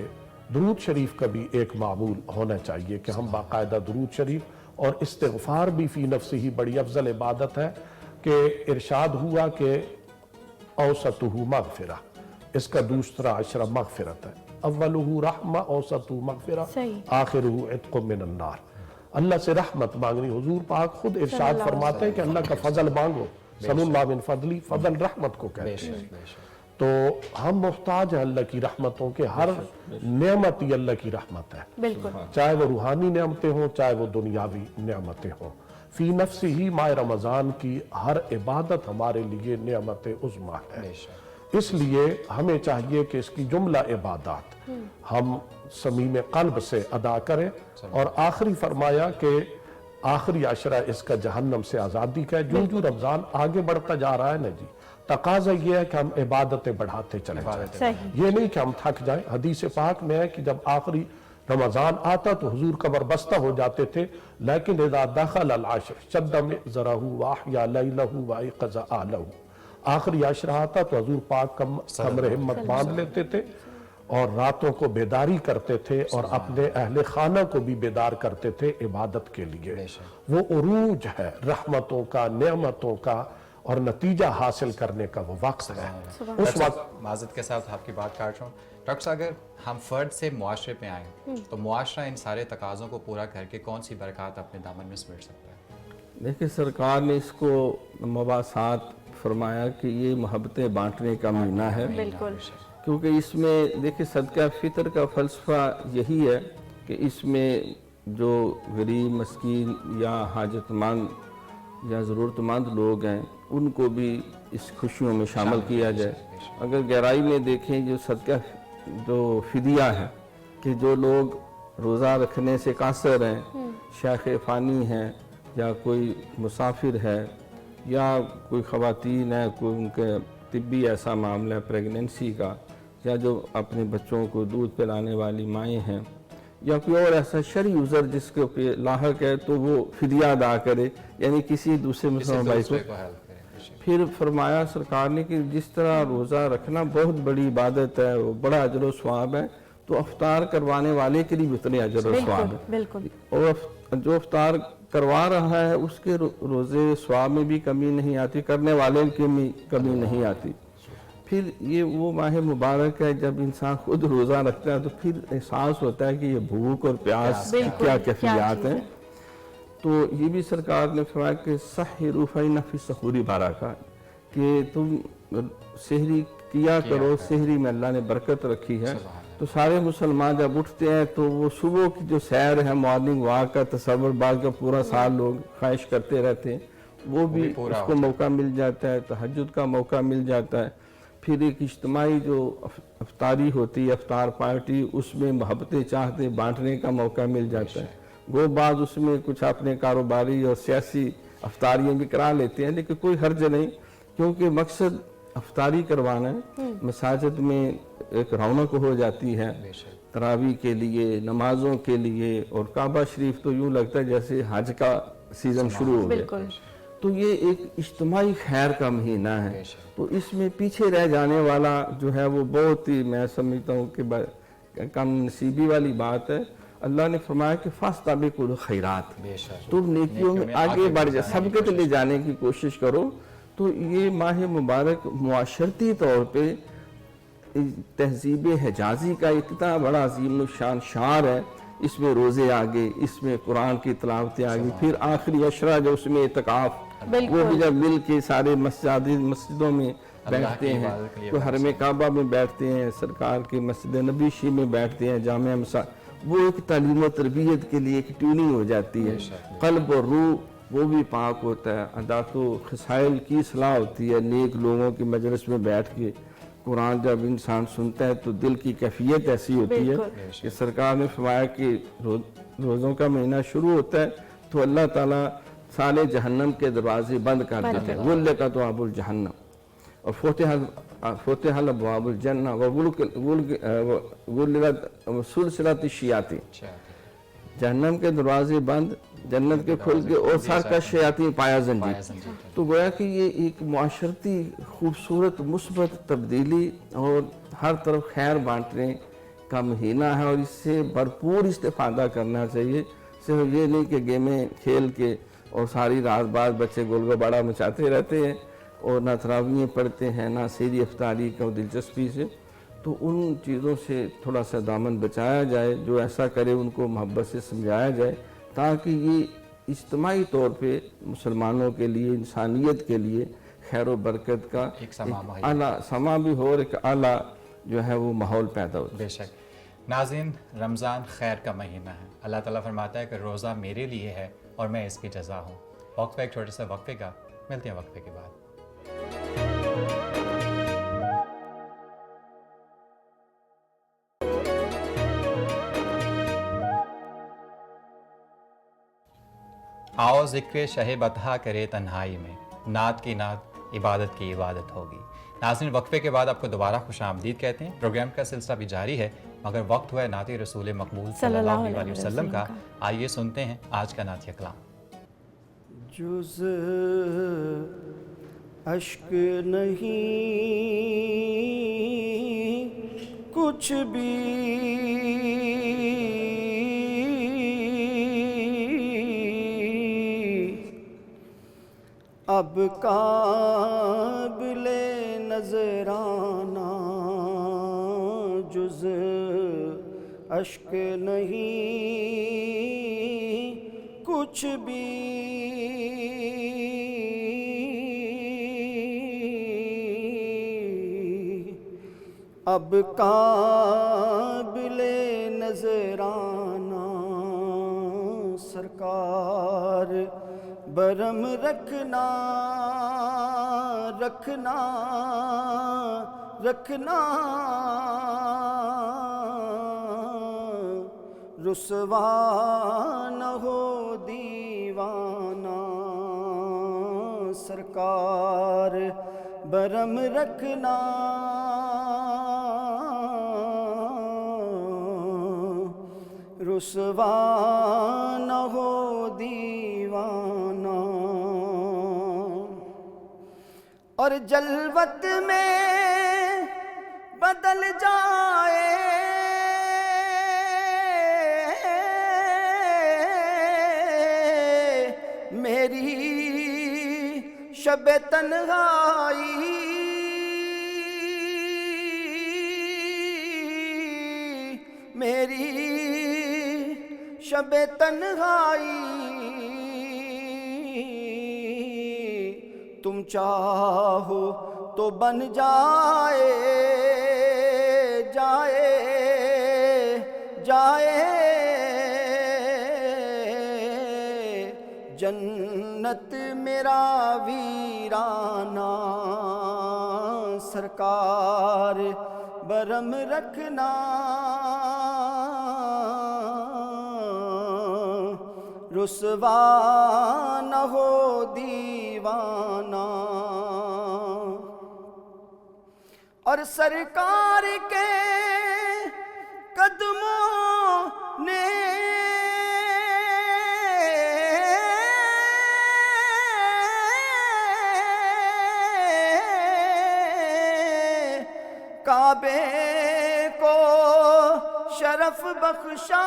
درود شریف کا بھی ایک معمول ہونا چاہیے کہ ہم باقاعدہ درود شریف اور استغفار بھی فی نفسہ ہی بڑی افضل عبادت ہے، کہ ارشاد ہوا کہ اوسطہ مغفرہ، اس کا دوسرا عشرہ مغفرت ہے، اولہ رحمہ اوسطہ مغفرہ آخرہ عتق من النار۔ اللہ سے رحمت مانگنی، حضور پاک خود ارشاد فرماتے ہیں کہ اللہ کا فضل مانگو، سل اللہ من فضلی، فضل رحمت کو کہتے ہیں۔ تو ہم محتاج ہیں اللہ کی رحمتوں کے، ہر نعمت ہی اللہ کی رحمت ہے، بالکل، چاہے وہ روحانی نعمتیں ہوں چاہے وہ دنیاوی نعمتیں ہوں۔ فی نفس ہی ماہ رمضان کی ہر عبادت ہمارے لیے نعمت عظمیٰ ہے، اس لیے ہمیں چاہیے کہ اس کی جملہ عبادات ہم صمیم قلب سے ادا کریں۔ اور آخری فرمایا کہ آخری عشرہ اس کا جہنم سے آزادی کا ہے۔ جو رمضان آگے بڑھتا جا رہا ہے نا جی، تقاضا یہ ہے کہ ہم عبادتیں بڑھاتے چلے جائیں، یہ نہیں کہ ہم تھک جائیں۔ حدیث پاک میں ہے کہ جب آخری رمضان آتا تو حضور کمر بستہ ہو جاتے تھے، لیکن اذا دخل العشر شد مئزرہ واحیا لیلہ وایقظ اہلہ، آخری عشرہ آتا تو حضور پاک کمر ہمت باندھ لیتے تھے اور راتوں کو بیداری کرتے تھے اور اپنے اہل خانہ کو بھی بیدار کرتے تھے عبادت کے لیے۔ وہ عروج ہے رحمتوں کا، نعمتوں کا اور نتیجہ حاصل کرنے کا وہ وقت ہے۔ اس وقت معذرت کے ساتھ آپ کی بات کاٹ رہا ہوں ڈاکٹر صاحب، اگر ہم فرد سے معاشرے پہ آئیں تو معاشرہ ان سارے تقاضوں کو پورا کر کے کون سی برکات اپنے دامن میں سمیٹ سکتا ہے؟ دیکھیں سرکار نے اس کو مباحثات فرمایا کہ یہ محبتیں بانٹنے کا مہینہ ہے، بالکل، کیونکہ اس میں دیکھیں صدقہ فطر کا فلسفہ یہی ہے کہ اس میں جو غریب مسکین یا حاجت مند یا ضرورت مند لوگ ہیں ان کو بھی اس خوشیوں میں شامل کیا جائے۔ اگر گہرائی میں دیکھیں جو صدقہ جو فدیہ ہے کہ جو لوگ روزہ رکھنے سے قاصر ہیں، شیخ فانی ہیں یا کوئی مسافر ہے یا کوئی خواتین ہیں، کوئی ان کے طبی ایسا معاملہ ہے پریگننسی کا، یا جو اپنے بچوں کو دودھ پلانے والی مائیں ہیں، یا کوئی اور ایسا شرعی عذر جس کے لاحق ہے تو وہ فدیہ ادا کرے، یعنی کسی دوسرے مسلمان بھائی کو پھر فرمایا سرکار نے کہ جس طرح روزہ رکھنا بہت بڑی عبادت ہے، وہ بڑا اجر و ثواب ہے، تو افطار کروانے والے کے لیے بھی اتنے اجر و ثواب ہے۔ بالکل اور جو افطار کروا رہا ہے اس کے روزے ثواب میں بھی کمی نہیں آتی، کرنے والے کی بھی کمی نہیں آتی۔ پھر یہ وہ ماہ مبارک ہے جب انسان خود روزہ رکھتا ہے تو پھر احساس ہوتا ہے کہ یہ بھوک اور پیاس کی کیا کیفیات ہیں۔ تو یہ بھی سرکار نے فرمایا کہ سحروا فإن فی السحور برکہ، کہ تم سحری کیا کرو، سحری میں اللہ نے برکت رکھی ہے۔ تو سارے مسلمان جب اٹھتے ہیں تو وہ صبح کی جو سیر ہے، مارننگ واک کا تصور بعد کا پورا سال لوگ خواہش کرتے رہتے ہیں، وہ بھی اس کو موقع مل جاتا ہے، تہجد کا موقع مل جاتا ہے۔ پھر ایک اجتماعی جو افطاری ہوتی ہے، افطار پارٹی، اس میں محبتیں چاہتے بانٹنے کا موقع مل جاتا ہے۔ وہ بعض اس میں کچھ اپنے کاروباری اور سیاسی افطاریاں بھی کرا لیتے ہیں، لیکن کوئی حرج نہیں، کیونکہ مقصد افطاری کروانا ہے۔ مساجد میں ایک رونق ہو جاتی ہے تراویح کے لیے، نمازوں کے لیے، اور کعبہ شریف تو یوں لگتا ہے جیسے حج کا سیزن شروع ہو گیا۔ تو یہ ایک اجتماعی خیر کا مہینہ ہے، تو اس میں پیچھے رہ جانے والا جو ہے وہ بہت ہی میں سمجھتا ہوں کہ کم نصیبی والی بات ہے۔ اللہ نے فرمایا کہ فاستبقوا الخیرات، تم نیکیوں میں آگے بڑھ جا، سبقت لے جانے کی کوشش کرو۔ تو یہ ماہ مبارک معاشرتی طور پہ تہذیب حجازی کا اتنا بڑا عظیم الشان شعار ہے۔ اس میں روزے آگے، اس میں قرآن کی تلاوتیں آگے، پھر آخری عشرہ جو اس میں اعتکاف، وہ بھی جب مل کے سارے مسجدوں میں بیٹھتے ہیں، تو حرم کعبہ میں بیٹھتے ہیں، سرکار کے مسجد نبوی میں بیٹھتے ہیں، جامعہ وہ ایک تعلیم و تربیت کے لیے ایک ٹیوننگ ہو جاتی ہے، قلب اور روح وہ بھی پاک ہوتا ہے، عادات و خصائل کی اصلاح ہوتی ہے۔ نیک لوگوں کے مجلس میں بیٹھ کے قرآن جب انسان سنتا ہے تو دل کی کیفیت ایسی ہوتی ہے کہ سرکار نے فرمایا کہ روزوں کا مہینہ شروع ہوتا ہے تو اللہ تعالیٰ سارے جہنم کے دروازے بند کر دیتے ہیں، غلقت ابواب الجہنم، اور فتح ابواب الجنہ وغلقت سلسلۃ الشیاطین، جہنم کے دروازے بند، جنت کے کھل کے، اور سرکش شیاطین پایا زنجیر۔ تو گویا کہ یہ ایک معاشرتی خوبصورت مثبت تبدیلی اور ہر طرف خیر بانٹنے کا مہینہ ہے، اور اس سے بھرپور استفادہ کرنا چاہیے۔ صرف یہ نہیں کہ گیمیں کھیل کے اور ساری رات بعد بچے گول گباڑا مچاتے رہتے ہیں اور نہ تراویحیں پڑھتے ہیں، نہ سحری افطاری کا دلچسپی سے، تو ان چیزوں سے تھوڑا سا دامن بچایا جائے۔ جو ایسا کرے ان کو محبت سے سمجھایا جائے، تاکہ یہ اجتماعی طور پہ مسلمانوں کے لیے، انسانیت کے لیے خیر و برکت کا ایک اعلیٰ سما بھی ہو اور ایک اعلیٰ جو ہے وہ ماحول پیدا ہو۔ بے شک ناظرین، رمضان خیر کا مہینہ ہے۔ اللہ تعالیٰ فرماتا ہے کہ روزہ میرے لیے ہے اور میں اس کی جزا ہوں۔ وقفہ ایک چھوٹے سے وقفے کا، ملتے ہیں وقفے کے بعد۔ آؤ ذکر شہ بطحا کرے تنہائی میں، نعت کی نعت، عبادت کی عبادت ہوگی۔ ناظرین، وقفے کے بعد آپ کو دوبارہ خوش آمدید کہتے ہیں۔ پروگرام کا سلسلہ بھی جاری ہے، مگر وقت ہوا ہے نعت رسول مقبول صلی اللہ علیہ وسلم کا۔ آئیے سنتے ہیں آج کا نعتیہ کلام۔ جز اشک نہیں کچھ بھی اب قابل نظرانہ، جز اشک نہیں کچھ بھی اب قابل نظرانہ، سرکار برم رکھنا رکھنا رکھنا، رسوا نہ ہو دیوانہ، سرکار برم رکھنا رسوا نہ ہو دیوانہ۔ اور جلوت میں بدل جائے میری شب تنہائی، میری شب تنہائی، تم چاہو تو بن جائے جائے جائے جنت میرا ویرانہ، سرکار برم رکھنا، رسوا نہ ہو دیوانہ، اور سرکار کے قدموں نے کعبے کو شرف بخشا،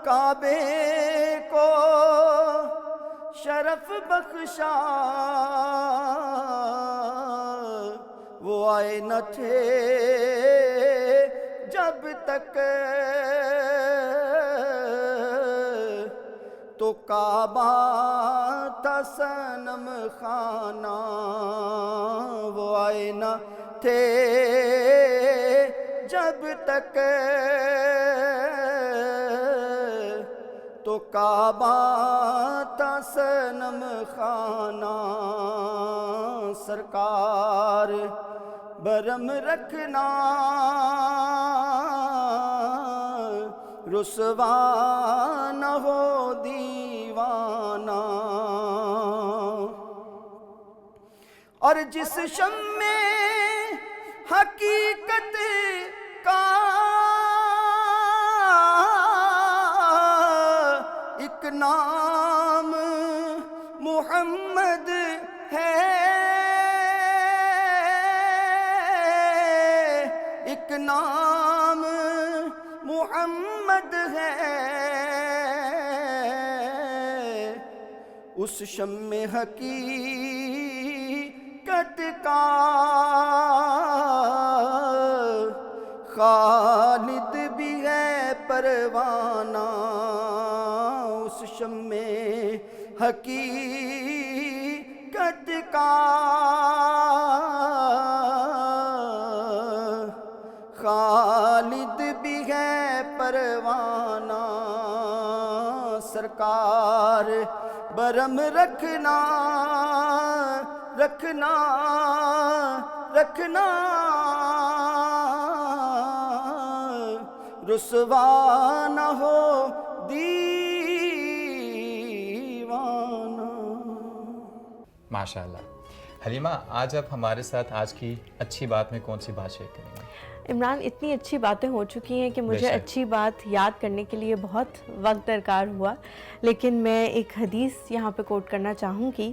کعبے کو شرف بخشا، وہ آئے نہ تھے جب تک تو کعبہ تھا صنم خانہ، وہ آئے نہ تھے جب تک تو کعبہ تھا صنم خانہ، سرکار برم رکھنا، رسوا نہ ہو دیوانہ، اور جس شمع حقیقت کا ایک نام محمد ہے، ایک نام محمد ہے، اس شمع حقیقت کا خالد بھی ہے پروانہ، اس شمع حقیقت کا خالد بھی ہے پروانہ، سرکار برم رکھنا رکھنا رکھنا، رسوا نہ ہو دیوانہ۔ ماشاءاللہ۔ حلیمہ، آج آپ ہمارے ساتھ آج کی اچھی بات میں کون سی بات شیئر کریں گے؟ عمران، اتنی اچھی باتیں ہو چکی ہیں کہ مجھے اچھی بات یاد کرنے کے لیے بہت وقت درکار ہوا، لیکن میں ایک حدیث یہاں پہ کوٹ کرنا چاہوں گی۔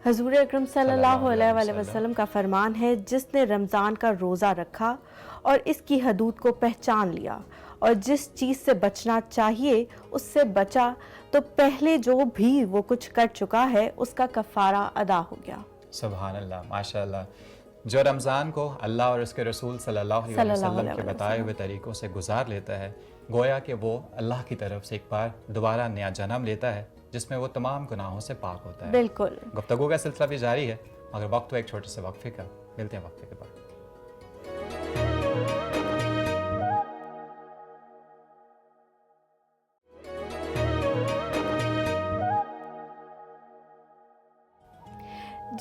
حضور اکرم صلی اللہ علیہ وآلہ وسلم کا فرمان ہے، جس نے رمضان کا روزہ رکھا اور اس کی حدود کو پہچان لیا اور جس چیز سے بچنا چاہیے اس سے بچا، تو پہلے جو بھی وہ کچھ کر چکا ہے اس کا کفارہ ادا ہو گیا۔ سبحان اللہ، ماشاءاللہ۔ جو رمضان کو اللہ اور اس کے رسول صلی اللہ علیہ وسلم کے بتائے ہوئے طریقوں سے گزار لیتا ہے، گویا کہ وہ اللہ کی طرف سے ایک بار دوبارہ نیا جنم لیتا ہے، جس میں وہ تمام گناہوں سے پاک ہوتا ہے۔ بالکل۔ گفتگو کا سلسلہ بھی جاری ہے، مگر وقت تو ایک چھوٹے سے وقفے کا، ملتے ہیں وقفے کے بعد۔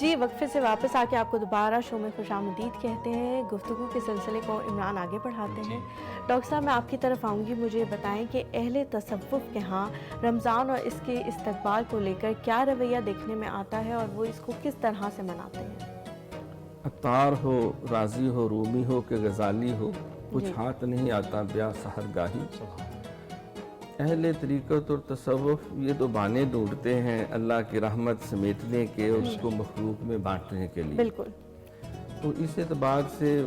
جی، وقفے سے واپس آ کے آپ کو دوبارہ شو میں خوش آمدید کہتے ہیں۔ گفتگو کے سلسلے کو عمران آگے بڑھاتے ہیں۔ ڈاکٹر صاحب، میں آپ کی طرف آؤں گی، مجھے بتائیں کہ اہل تصوف کے ہاں رمضان اور اس کے استقبال کو لے کر کیا رویہ دیکھنے میں آتا ہے اور وہ اس کو کس طرح سے مناتے ہیں؟ عطار ہو، رازی ہو، رومی ہو کہ غزالی ہو، کچھ ہاتھ نہیں آتا بیاہ سحر گاہی۔ اہل طریقت اور تصوف یہ تو بہانے ڈھونڈتے ہیں اللہ کی رحمت سمیٹنے کے اور اس کو مخلوق میں بانٹنے کے لیے. بالکل. تو اس اعتبار سے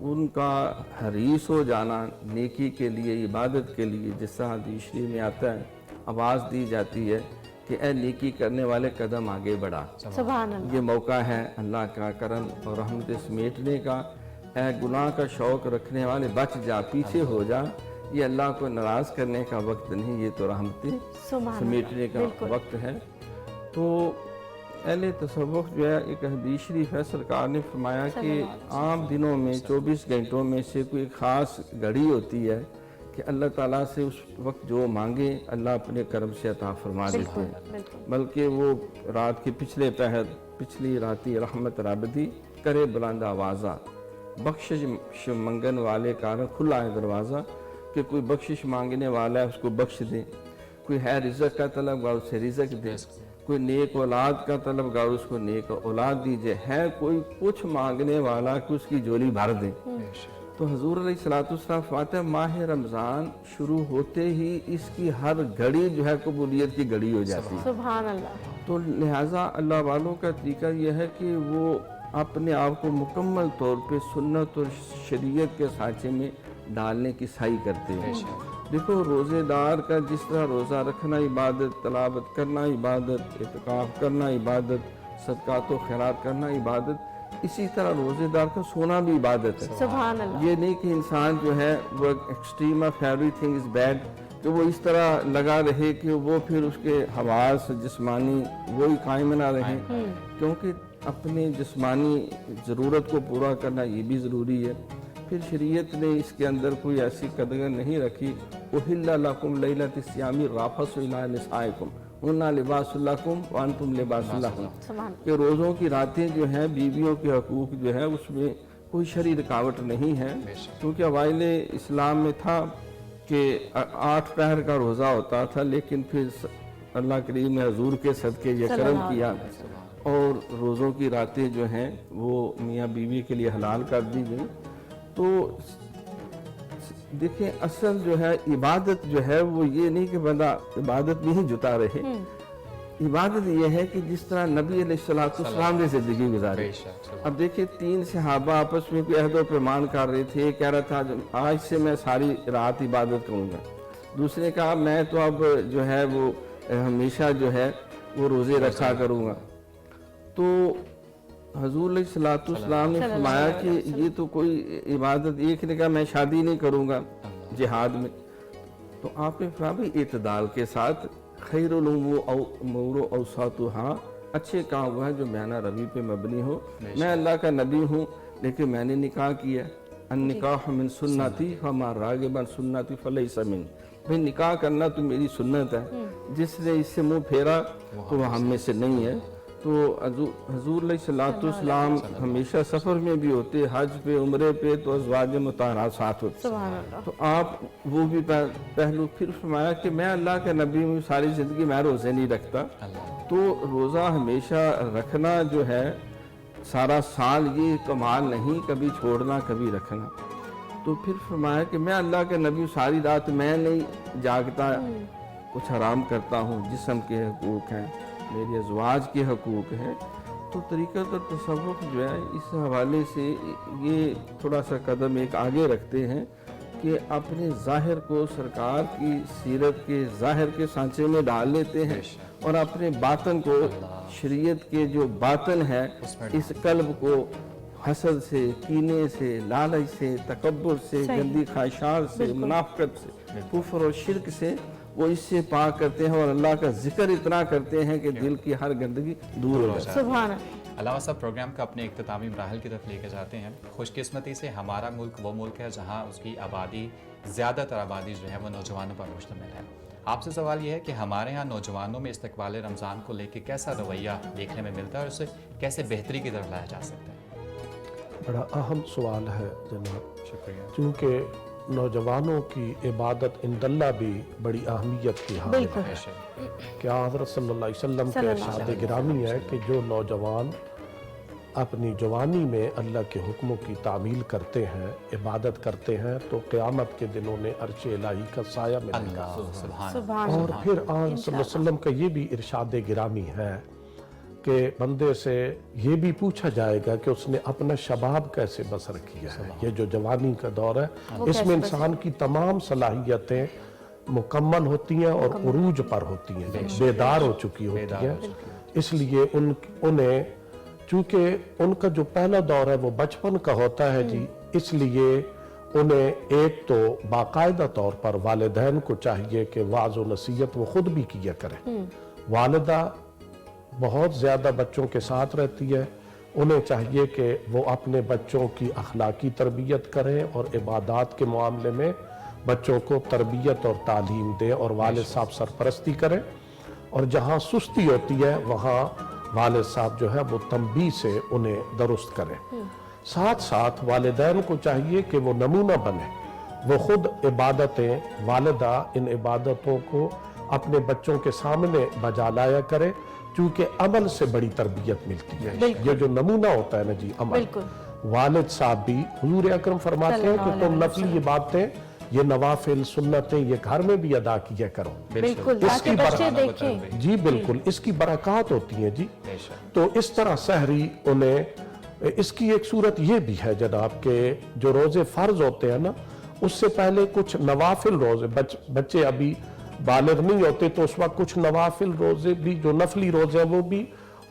ان کا حریص ہو جانا نیکی کے لیے، عبادت کے لیے، جس طرح حدیث شریف میں آتا ہے آواز دی جاتی ہے کہ اے نیکی کرنے والے قدم آگے بڑھا. سبحان اللہ. یہ موقع ہے اللہ کا کرم اور رحمت سمیٹنے کا. اے گناہ کا شوق رکھنے والے بچ جا، پیچھے ہو جا. یہ اللہ کو ناراض کرنے کا وقت نہیں، یہ تو رحمتیں سمیٹنے کا وقت ہے. تو اہل تصوف جو ہے ایک حدیث شریف ہے، سرکار نے فرمایا کہ عام دنوں میں 24 گھنٹوں میں سے کوئی خاص گھڑی ہوتی ہے کہ اللہ تعالیٰ سے اس وقت جو مانگے اللہ اپنے کرم سے عطا فرما دیتے ہیں. بلکہ وہ رات کے پچھلے پہر، پچھلی راتی رحمت رابطی کرے بلند آوازہ، بخشش منگن والے کارن کھلا ہے دروازہ کہ کوئی بخشش مانگنے والا ہے اس کو بخش دے، کوئی ہے رزق کا طلبگار اسے رزق دے، کوئی نیک اولاد کا طلبگار اس کو نیک اولاد دیجئے، ہے کوئی کچھ مانگنے والا کہ اس کی جولی بھر دے. تو حضور علیہ السلام فرماتے ہیں ماہ رمضان شروع ہوتے ہی اس کی ہر گھڑی جو ہے قبولیت کی گھڑی ہو جاتی ہے. سبحان اللہ. تو لہٰذا اللہ والوں کا طریقہ یہ ہے کہ وہ اپنے آپ کو مکمل طور پہ سنت اور شریعت کے سانچے میں ڈالنے کی سعی کرتے ہیں. دیکھو روزے دار کا جس طرح روزہ رکھنا عبادت، تلاوت کرنا عبادت، اعتکاف کرنا عبادت، صدقات و خیرات کرنا عبادت، اسی طرح روزے دار کا سونا بھی عبادت ہے. سبحان اللہ. یہ نہیں کہ انسان جو ہے وہ extreme of every thing is bad, کہ وہ اس طرح لگا رہے کہ وہ پھر اس کے حواس جسمانی وہی قائم نہ رہیں، کیونکہ اپنے جسمانی ضرورت کو پورا کرنا یہ بھی ضروری ہے. پھر شریعت نے اس کے اندر کوئی ایسی قدر نہیں رکھی اُحِلَّ لَكُمْ لَيْلَةَ الصِّيَامِ الرَّفَثُ إِلَىٰ نِسَائِكُمْ هُنَّ لِبَاسٌ لَكُمْ وَأَنْتُمْ لِبَاسٌ لَهُنَّ، کہ روزوں کی راتیں جو ہیں بیویوں کے حقوق جو ہے اس میں کوئی شرعی رکاوٹ نہیں ہے. کیونکہ اوائل اسلام میں تھا کہ 8 پہر کا روزہ ہوتا تھا، لیکن پھر اللہ کریم نے حضور کے صدقے یہ کرم کیا اور روزوں کی راتیں جو ہیں وہ میاں بیوی کے لیے حلال کر دی گئی. تو دیکھیں اصل جو ہے عبادت جو ہے وہ یہ نہیں کہ بندہ عبادت میں ہی جتا رہے. عبادت یہ ہے کہ جس طرح نبی علیہ السلام نے زندگی گزاری. اب دیکھیں 3 صحابہ آپس میں کوئی عہد و پیمان کر رہے تھے. ایک کہہ رہا تھا آج سے میں ساری رات عبادت کروں گا، دوسرے نے کہا میں تو اب جو ہے وہ ہمیشہ جو ہے وہ روزے رکھا کروں گا. تو حضور علیہ السلام نے فرمایا کہ یہ تو کوئی عبادت، ایک نے کہا میں شادی نہیں کروں گا جہاد میں، تو آپ نے فرمایا اعتدال کے ساتھ خیر الامور اوساطها، اچھے کام وہ ہے جو میانہ روی پہ مبنی ہو. میں اللہ کا نبی ہوں لیکن میں نے نکاح کیا، النکاح من سنتی فما راغب عن سنتی فلیس منی، بھئی نکاح کرنا تو میری سنت ہے، جس نے اس سے منہ پھیرا تو وہ ہم میں سے نہیں ہے. تو حضور علیہ السلام ہمیشہ سفر میں بھی ہوتے، حج پہ عمرے پہ تو ازواج مطہرات ساتھ ہوتے. تو آپ وہ بھی پہلو. پھر فرمایا کہ میں اللہ کا نبی ہوں، ساری زندگی میں روزے نہیں رکھتا. تو روزہ ہمیشہ رکھنا جو ہے سارا سال یہ کمال نہیں، کبھی چھوڑنا کبھی رکھنا. تو پھر فرمایا کہ میں اللہ کا نبی ہوں، ساری رات میں نہیں جاگتا، کچھ حرام کرتا ہوں، جسم کے حقوق ہیں، میرے ازواج کے حقوق ہیں. تو طریقت اور تصوف جو ہے اس حوالے سے یہ تھوڑا سا قدم ایک آگے رکھتے ہیں کہ اپنے ظاہر کو سرکار کی سیرت کے ظاہر کے سانچے میں ڈال لیتے ہیں اور اپنے باطن کو شریعت کے جو باطن ہے اس قلب کو حسد سے، کینے سے، لالچ سے، تکبر سے، گندی خواہشات سے، منافقت سے، کفر اور شرک سے وہ اس سے پاک کرتے ہیں اور اللہ کا ذکر اتنا کرتے ہیں کہ دل کی ہر گندگی دور ہو جاتی ہے. سبحان اللہ. علامہ صاحب پروگرام کا اپنے اختتامی مراحل کی طرف لے کے جاتے ہیں. خوش قسمتی سے ہمارا ملک وہ ملک ہے جہاں اس کی آبادی، زیادہ تر آبادی جو ہے وہ نوجوانوں پر مشتمل ہے. آپ سے سوال یہ ہے کہ ہمارے ہاں نوجوانوں میں استقبال رمضان کو لے کے کیسا رویہ دیکھنے میں ملتا ہے اور اسے کیسے بہتری کی طرف لایا جا سکتا ہے؟ بڑا اہم سوال ہے جناب، شکریہ. کیونکہ نوجوانوں کی عبادت عند اللہ بھی بڑی اہمیت کی حامل ہے. کیا حضرت صلی اللہ علیہ وسلم کے ارشاد گرامی ہے کہ جو نوجوان اپنی جوانی میں اللہ کے حکموں کی تعمیل کرتے ہیں، عبادت کرتے ہیں، تو قیامت کے دن انہیں عرش الہی کا سایہ ملے گا۔ سبحان اور اللہ۔ پھر آن صلی اللہ علیہ وسلم کا یہ بھی ارشاد گرامی ہے کہ بندے سے یہ بھی پوچھا جائے گا کہ اس نے اپنا شباب کیسے بسر کیا ہے۔ یہ جو جوانی کا دور ہے اس میں انسان کی تمام صلاحیتیں مکمل ہوتی ہیں اور عروج پر ہوتی ہیں، بیدار ہو چکی ہوتی ہیں۔ اس لیے انہیں چونکہ ان کا جو پہلا دور ہے وہ بچپن کا ہوتا ہے جی، اس لیے انہیں ایک تو باقاعدہ طور پر والدین کو چاہیے کہ وعظ و نصیحت وہ خود بھی کیا کریں۔ والدہ بہت زیادہ بچوں کے ساتھ رہتی ہے، انہیں چاہیے کہ وہ اپنے بچوں کی اخلاقی تربیت کریں اور عبادات کے معاملے میں بچوں کو تربیت اور تعلیم دیں، اور والد صاحب سرپرستی کریں، اور جہاں سستی ہوتی ہے وہاں والد صاحب جو ہے وہ تنبیہ سے انہیں درست کریں۔ ساتھ ساتھ والدین کو چاہیے کہ وہ نمونہ بنیں، وہ خود عبادتیں، والدہ ان عبادتوں کو اپنے بچوں کے سامنے بجا لایا کرے، چونکہ عمل سے بڑی تربیت ملتی ہے۔ یہ جو نمونہ ہوتا ہے نا جی، عمل، والد صاحب بھی حضور اکرم فرماتے ہیں کہ تم نفلی عبادتیں، یہ نوافل سنتیں یہ گھر میں بھی ادا کیا کرو، بالکل، اس کی بچے دیکھیں۔ جی بالکل، اس کی برکات ہوتی ہیں جی۔ تو اس طرح سحری انہیں، اس کی ایک صورت یہ بھی ہے جناب کہ جو روزے فرض ہوتے ہیں نا، اس سے پہلے کچھ نوافل روزے، بچے ابھی بالغ نہیں ہوتے تو اس وقت کچھ نوافل روزے بھی، جو نفلی روزے ہیں وہ بھی،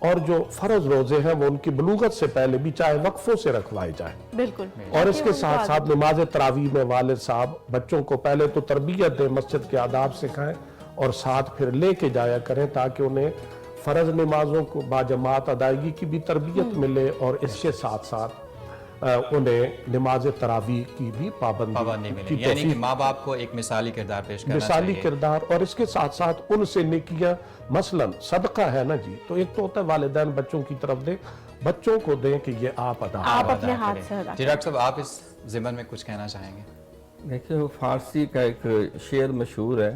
اور جو فرض روزے ہیں وہ ان کی بلوغت سے پہلے بھی چاہے وقفوں سے رکھوائے جائیں۔ بالکل۔ اور اس کے ساتھ ساتھ نماز تراویح میں والد صاحب بچوں کو پہلے تو تربیت دیں، مسجد کے آداب سکھائیں، اور ساتھ پھر لے کے جایا کریں تاکہ انہیں فرض نمازوں کو باجماعت ادائیگی کی بھی تربیت ملے، اور اس کے ساتھ ساتھ انہیں نماز تراویح کی بھی پابندی ملے، یعنی کہ ماں باپ کو ایک مثالی کردار پیش کرنا چاہیے، مثالی کردار، اور اس کے ساتھ ساتھ ان سے نیکیاں، مثلا صدقہ ہے نا جی، تو ایک تو ہوتا ہے والدین بچوں کی طرف دیں، بچوں کو دیں کہ یہ آپ اپنے ہاتھ سے ادا جی ڈاکٹر صاحب آپ اس ضمن میں کچھ کہنا چاہیں گے؟ دیکھیں وہ فارسی کا ایک شعر مشہور ہے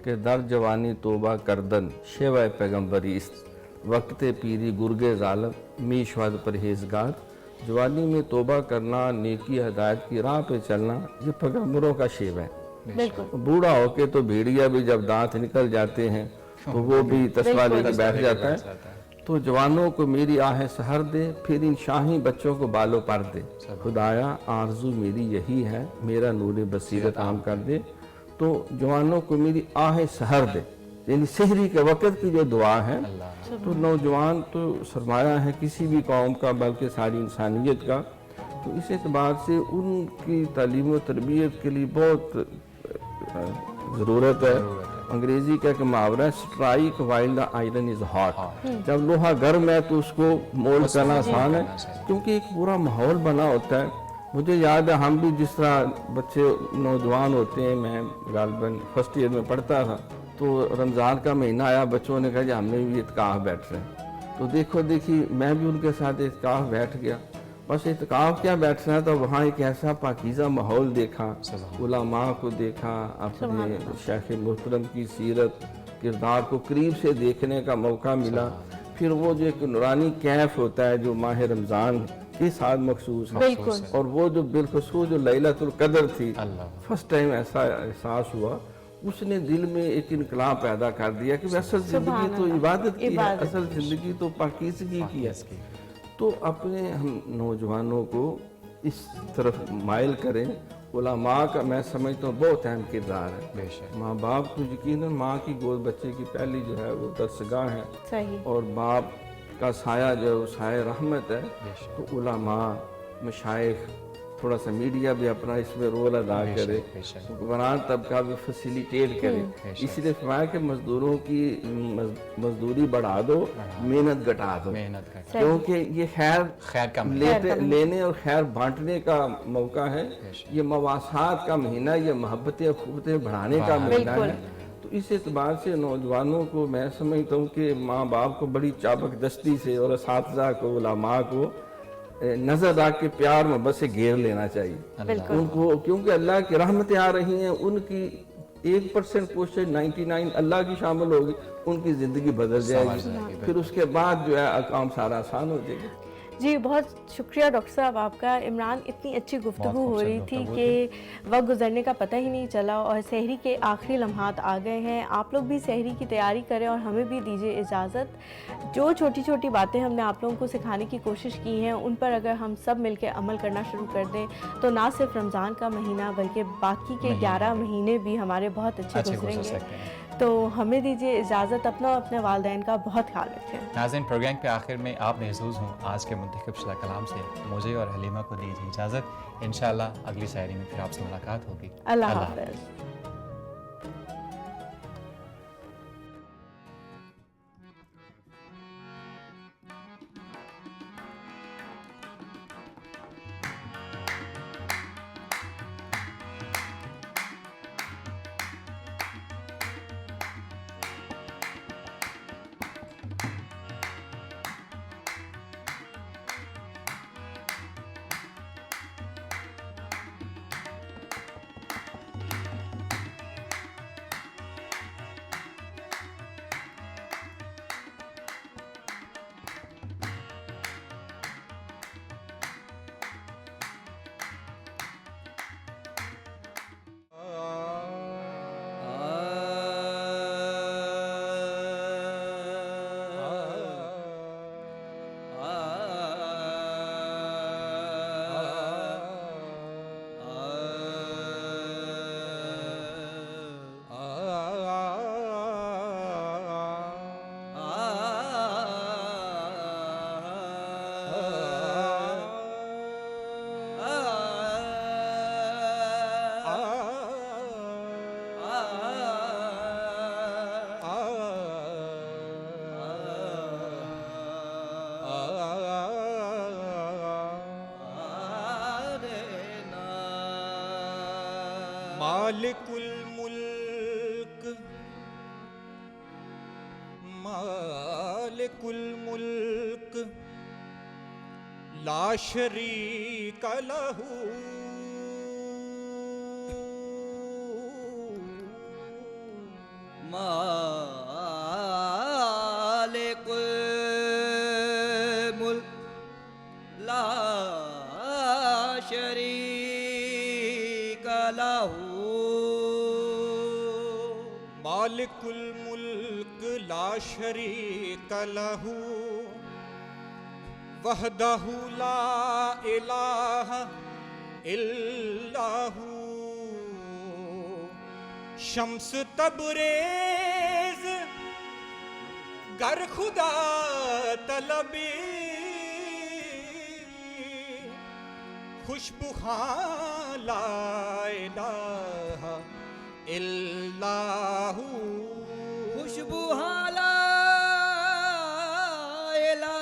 کہ در جوانی توبہ کردن شیوہ پیغمبری است، وقت پیری گرگ ظالم می شہد پرہیزگار۔ جوانی میں توبہ کرنا، نیکی ہدایت کی راہ پہ چلنا، یہ پیغمبروں کا شیوہ ہے۔ بالکل۔ بوڑھا ہو کے تو بھیڑیا بھی جب دانت نکل جاتے ہیں تو وہ بھی تسبیح لے کے بیٹھ جاتا ہے۔ تو جوانوں کو میری آہ سحر دے، پھر ان شاہی بچوں کو بالوں پر دے، خدایا آرزو میری یہی ہے، میرا نور بصیرت عام کر دے۔ تو جوانوں کو میری آہ سحر دے، یعنی سحری کے وقت کی جو دعا ہے، تو نوجوان تو سرمایہ ہے کسی بھی قوم کا بلکہ ساری انسانیت کا، تو اس اعتبار سے ان کی تعلیم و تربیت کے لیے بہت ضرورت ہے۔ انگریزی کا ایک محاورہ ہے، strike while the iron is hot, جب لوہا گرم ہے تو اس کو مولڈ کرنا آسان ہے، کیونکہ ایک پورا ماحول بنا ہوتا ہے۔ مجھے یاد ہے ہم بھی جس طرح بچے نوجوان ہوتے ہیں، میں غالباً فرسٹ ایئر میں پڑھتا تھا، تو رمضان کا مہینہ آیا، بچوں نے کہا کہ ہم نے بھی اعتکاف بیٹھ رہے ہیں، تو دیکھی میں بھی ان کے ساتھ اعتکاف بیٹھ گیا۔ بس اعتکاف کیا بیٹھنا ہے، تو وہاں ایک ایسا پاکیزہ ماحول دیکھا، علماء کو دیکھا، اپنے شیخ محترم کی سیرت کردار کو قریب سے دیکھنے کا موقع ملا۔ پھر وہ جو ایک نورانی کیف ہوتا ہے جو ماہ رمضان کے ساتھ مخصوص ہے، اور وہ جو بالخصوص جو لیلۃ القدر تھی، فرسٹ ٹائم ایسا احساس ہوا، اس نے دل میں ایک انقلاب پیدا کر دیا کہ اصل زندگی تو عبادت کی ہے، اصل زندگی تو پاکیزگی کی ہے۔ تو اپنے ہم نوجوانوں کو اس طرف مائل کریں۔ علماء کا میں سمجھتا ہوں بہت اہم کردار ہے، ماں باپ تو یقیناً ماں کی گود بچے کی پہلی جو ہے وہ درسگاہ ہے، اور باپ کا سایہ جو ہے وہ سایہ رحمت ہے، تو علماء، مشائخ، تھوڑا سا میڈیا بھی اپنا اس میں رول ادا کرے، حکمران طبقہ بھی فیسیلیٹیٹ کرے۔ اس لیے فرمایا کہ مزدوروں کی مزدوری بڑھا دو، محنت گھٹا دو، کیونکہ یہ خیر لینے اور خیر بانٹنے کا موقع ہے، یہ مواسات کا مہینہ، یہ محبتیں خوبتیں بڑھانے کا مہینہ ہے۔ تو اس اعتبار سے نوجوانوں کو میں سمجھتا ہوں کہ ماں باپ کو بڑی چابک دستی سے، اور اساتذہ کو، علماء کو نظر رکھ کے پیار محبت سے گھیر لینا چاہیے ان کو، کیونکہ اللہ کی رحمتیں آ رہی ہیں، ان کی 1% کوشش 99 اللہ کی شامل ہوگی، ان کی زندگی بدل جائے گی، پھر اس کے بعد جو ہے کام سارا آسان ہو جائے گا۔ جی بہت شکریہ ڈاکٹر صاحب آپ کا. عمران اتنی اچھی گفتگو ہو رہی تھی کہ وقت گزرنے کا پتہ ہی نہیں چلا اور سحری کے آخری لمحات آ گئے ہیں. آپ لوگ بھی سحری کی تیاری کریں اور ہمیں بھی دیجیے اجازت. جو چھوٹی چھوٹی باتیں ہم نے آپ لوگوں کو سکھانے کی کوشش کی ہیں ان پر اگر ہم سب مل کے عمل کرنا شروع کر دیں تو نہ صرف رمضان کا مہینہ بلکہ باقی کے 11 مہینے بھی ہمارے بہت اچھے گزریں گے. تو ہمیں دیجیے اجازت. اپنا اپنے والدین کا بہت خیال رکھیں. ناظرین پروگرام کے آخر میں آپ محظوظ ہوں آج کے منتخب شدہ کلام سے. مجھے اور حلیمہ کو دیجیے اجازت. انشاءاللہ اگلی سحری میں پھر آپ سے ملاقات ہوگی. اللہ حافظ. مالک الملک مالک الملک لا شریک لہ مالک الملک لا شریک لہ مالک الملک لا شریک لہ وحدہ لا الہ الا ہو شمس تبریز گر خدا طلبی خوشبو خاں لا الہ الا ہو خوشبو لا الہ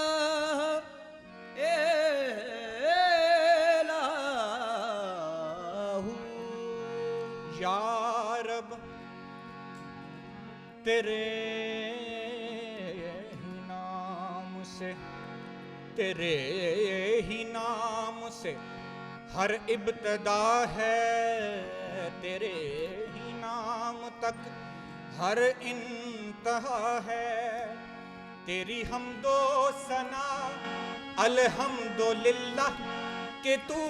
الا ہو یا رب تیرے ہی نام سے ہر ابتدا ہے تیرے ہی نام تک ہر انتہا ہے تیری حمد و ثنا الحمدللہ کہ تو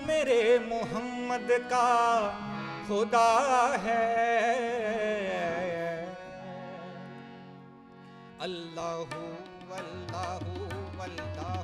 میرے محمد کا خدا ہے اللہ اللہ اللہ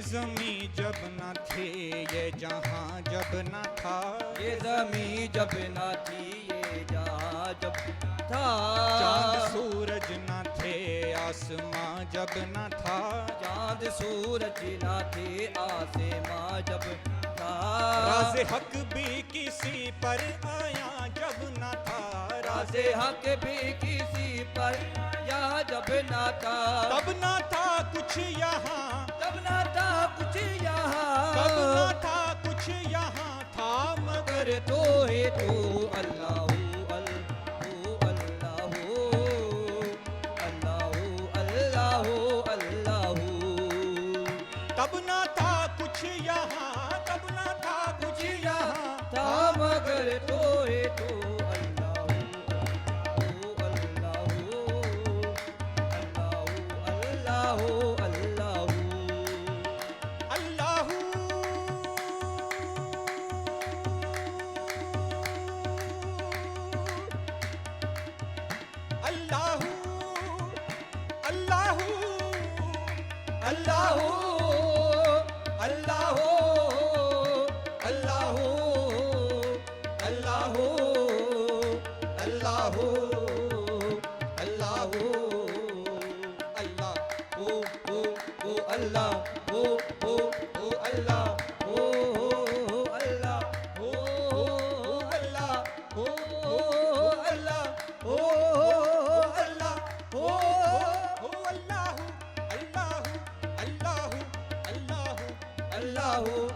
زمیں جب نہ تھے یہ جہاں جب نہ تھا یہ زمین جب نہ تھی یہ جہاں جب تھا چاند سورج نہ تھے آسماں جب نہ تھا چاند سورج نہ تھے آسماں جب تھا راز حق بھی کسی پر آیا جب نہ تھا راز حق بھی کسی پر یا جب نہ تھا تب نہ تھا کچھ یہاں تب نہ تھا کچھ یہاں تب نہ تھا کچھ یہاں تھا مگر مگر تو ہے تو اللہ تب نہ تھا کچھ یہاں تب نہ تھا کچھ یہاں تھا مگر تو ہے تو اللہ اللہ اللہ اللہ اللہ اللہ اللہ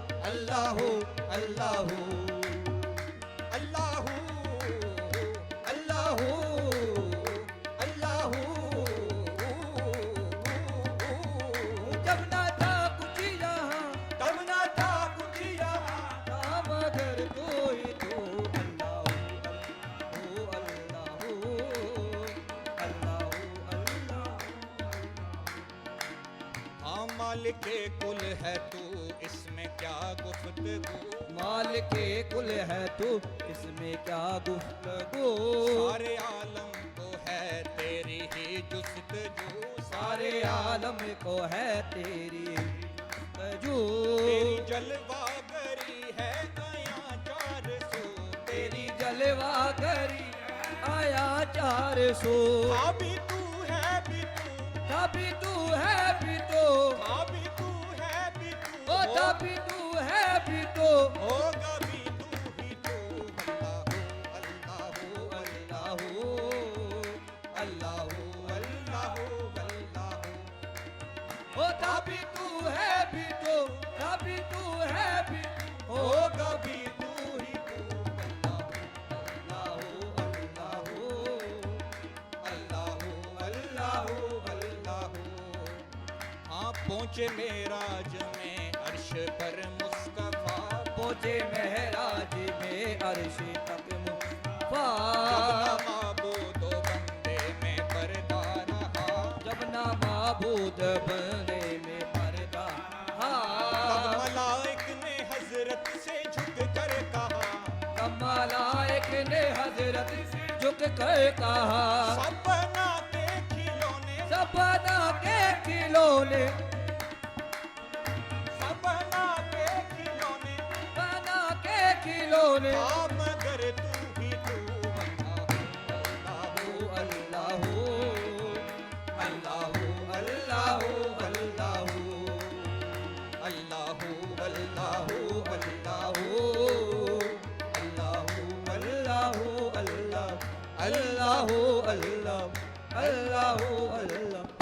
اللہ اللہ اللہ جب نہ تھا کچھ یہاں تب نہ تھا کچھ یہاں تھا مگر تو ہی تو ہاں مالک کل ہے تو اس میں کیا گفتگو مالک کل ہے تو اس میں کیا گفتگو سارے عالم کو ہے تیری ہی جستجو سارے عالم کو ہے تیری جو تیری جلوہ گری ہے آیا 400 تیری جلوہ گری آیا 400 ابھی تو ہے بھی تو تبھی تو ہے بھی تو ابھی تو ہے بھی تو او تبھی تو ہے بھی تو ہوگا بھی تو ہی تو اللہ اللہ اللہ اللہ اللہ او تبھی تو ہے بھی تو تبھی تو ہے بھی ہوگا بھی تو ہی تو اللہ اللہ ہاں پہنچے معراج میں عرش پر مصطفیٰ پہنچے مہراج میں عرش تک جب مصطفیٰ نہ معبود و بندے میں پردہ رہا جب نہ معبود بندے میں پردہ تب ملائک نے حضرت سے جھک کر کہا تب ملائک نے حضرت سے جھک کر کہا سپنا کے کھلونے سپنا کے کھلونے سپنا کے کھلونے بنا کے کھلونے ہاں مگر تو ہی تو اللہ اللہ اللہ اللہ اللہ اللہ اللہ اللہ اللہ اللہ اللہ اللہ اللہ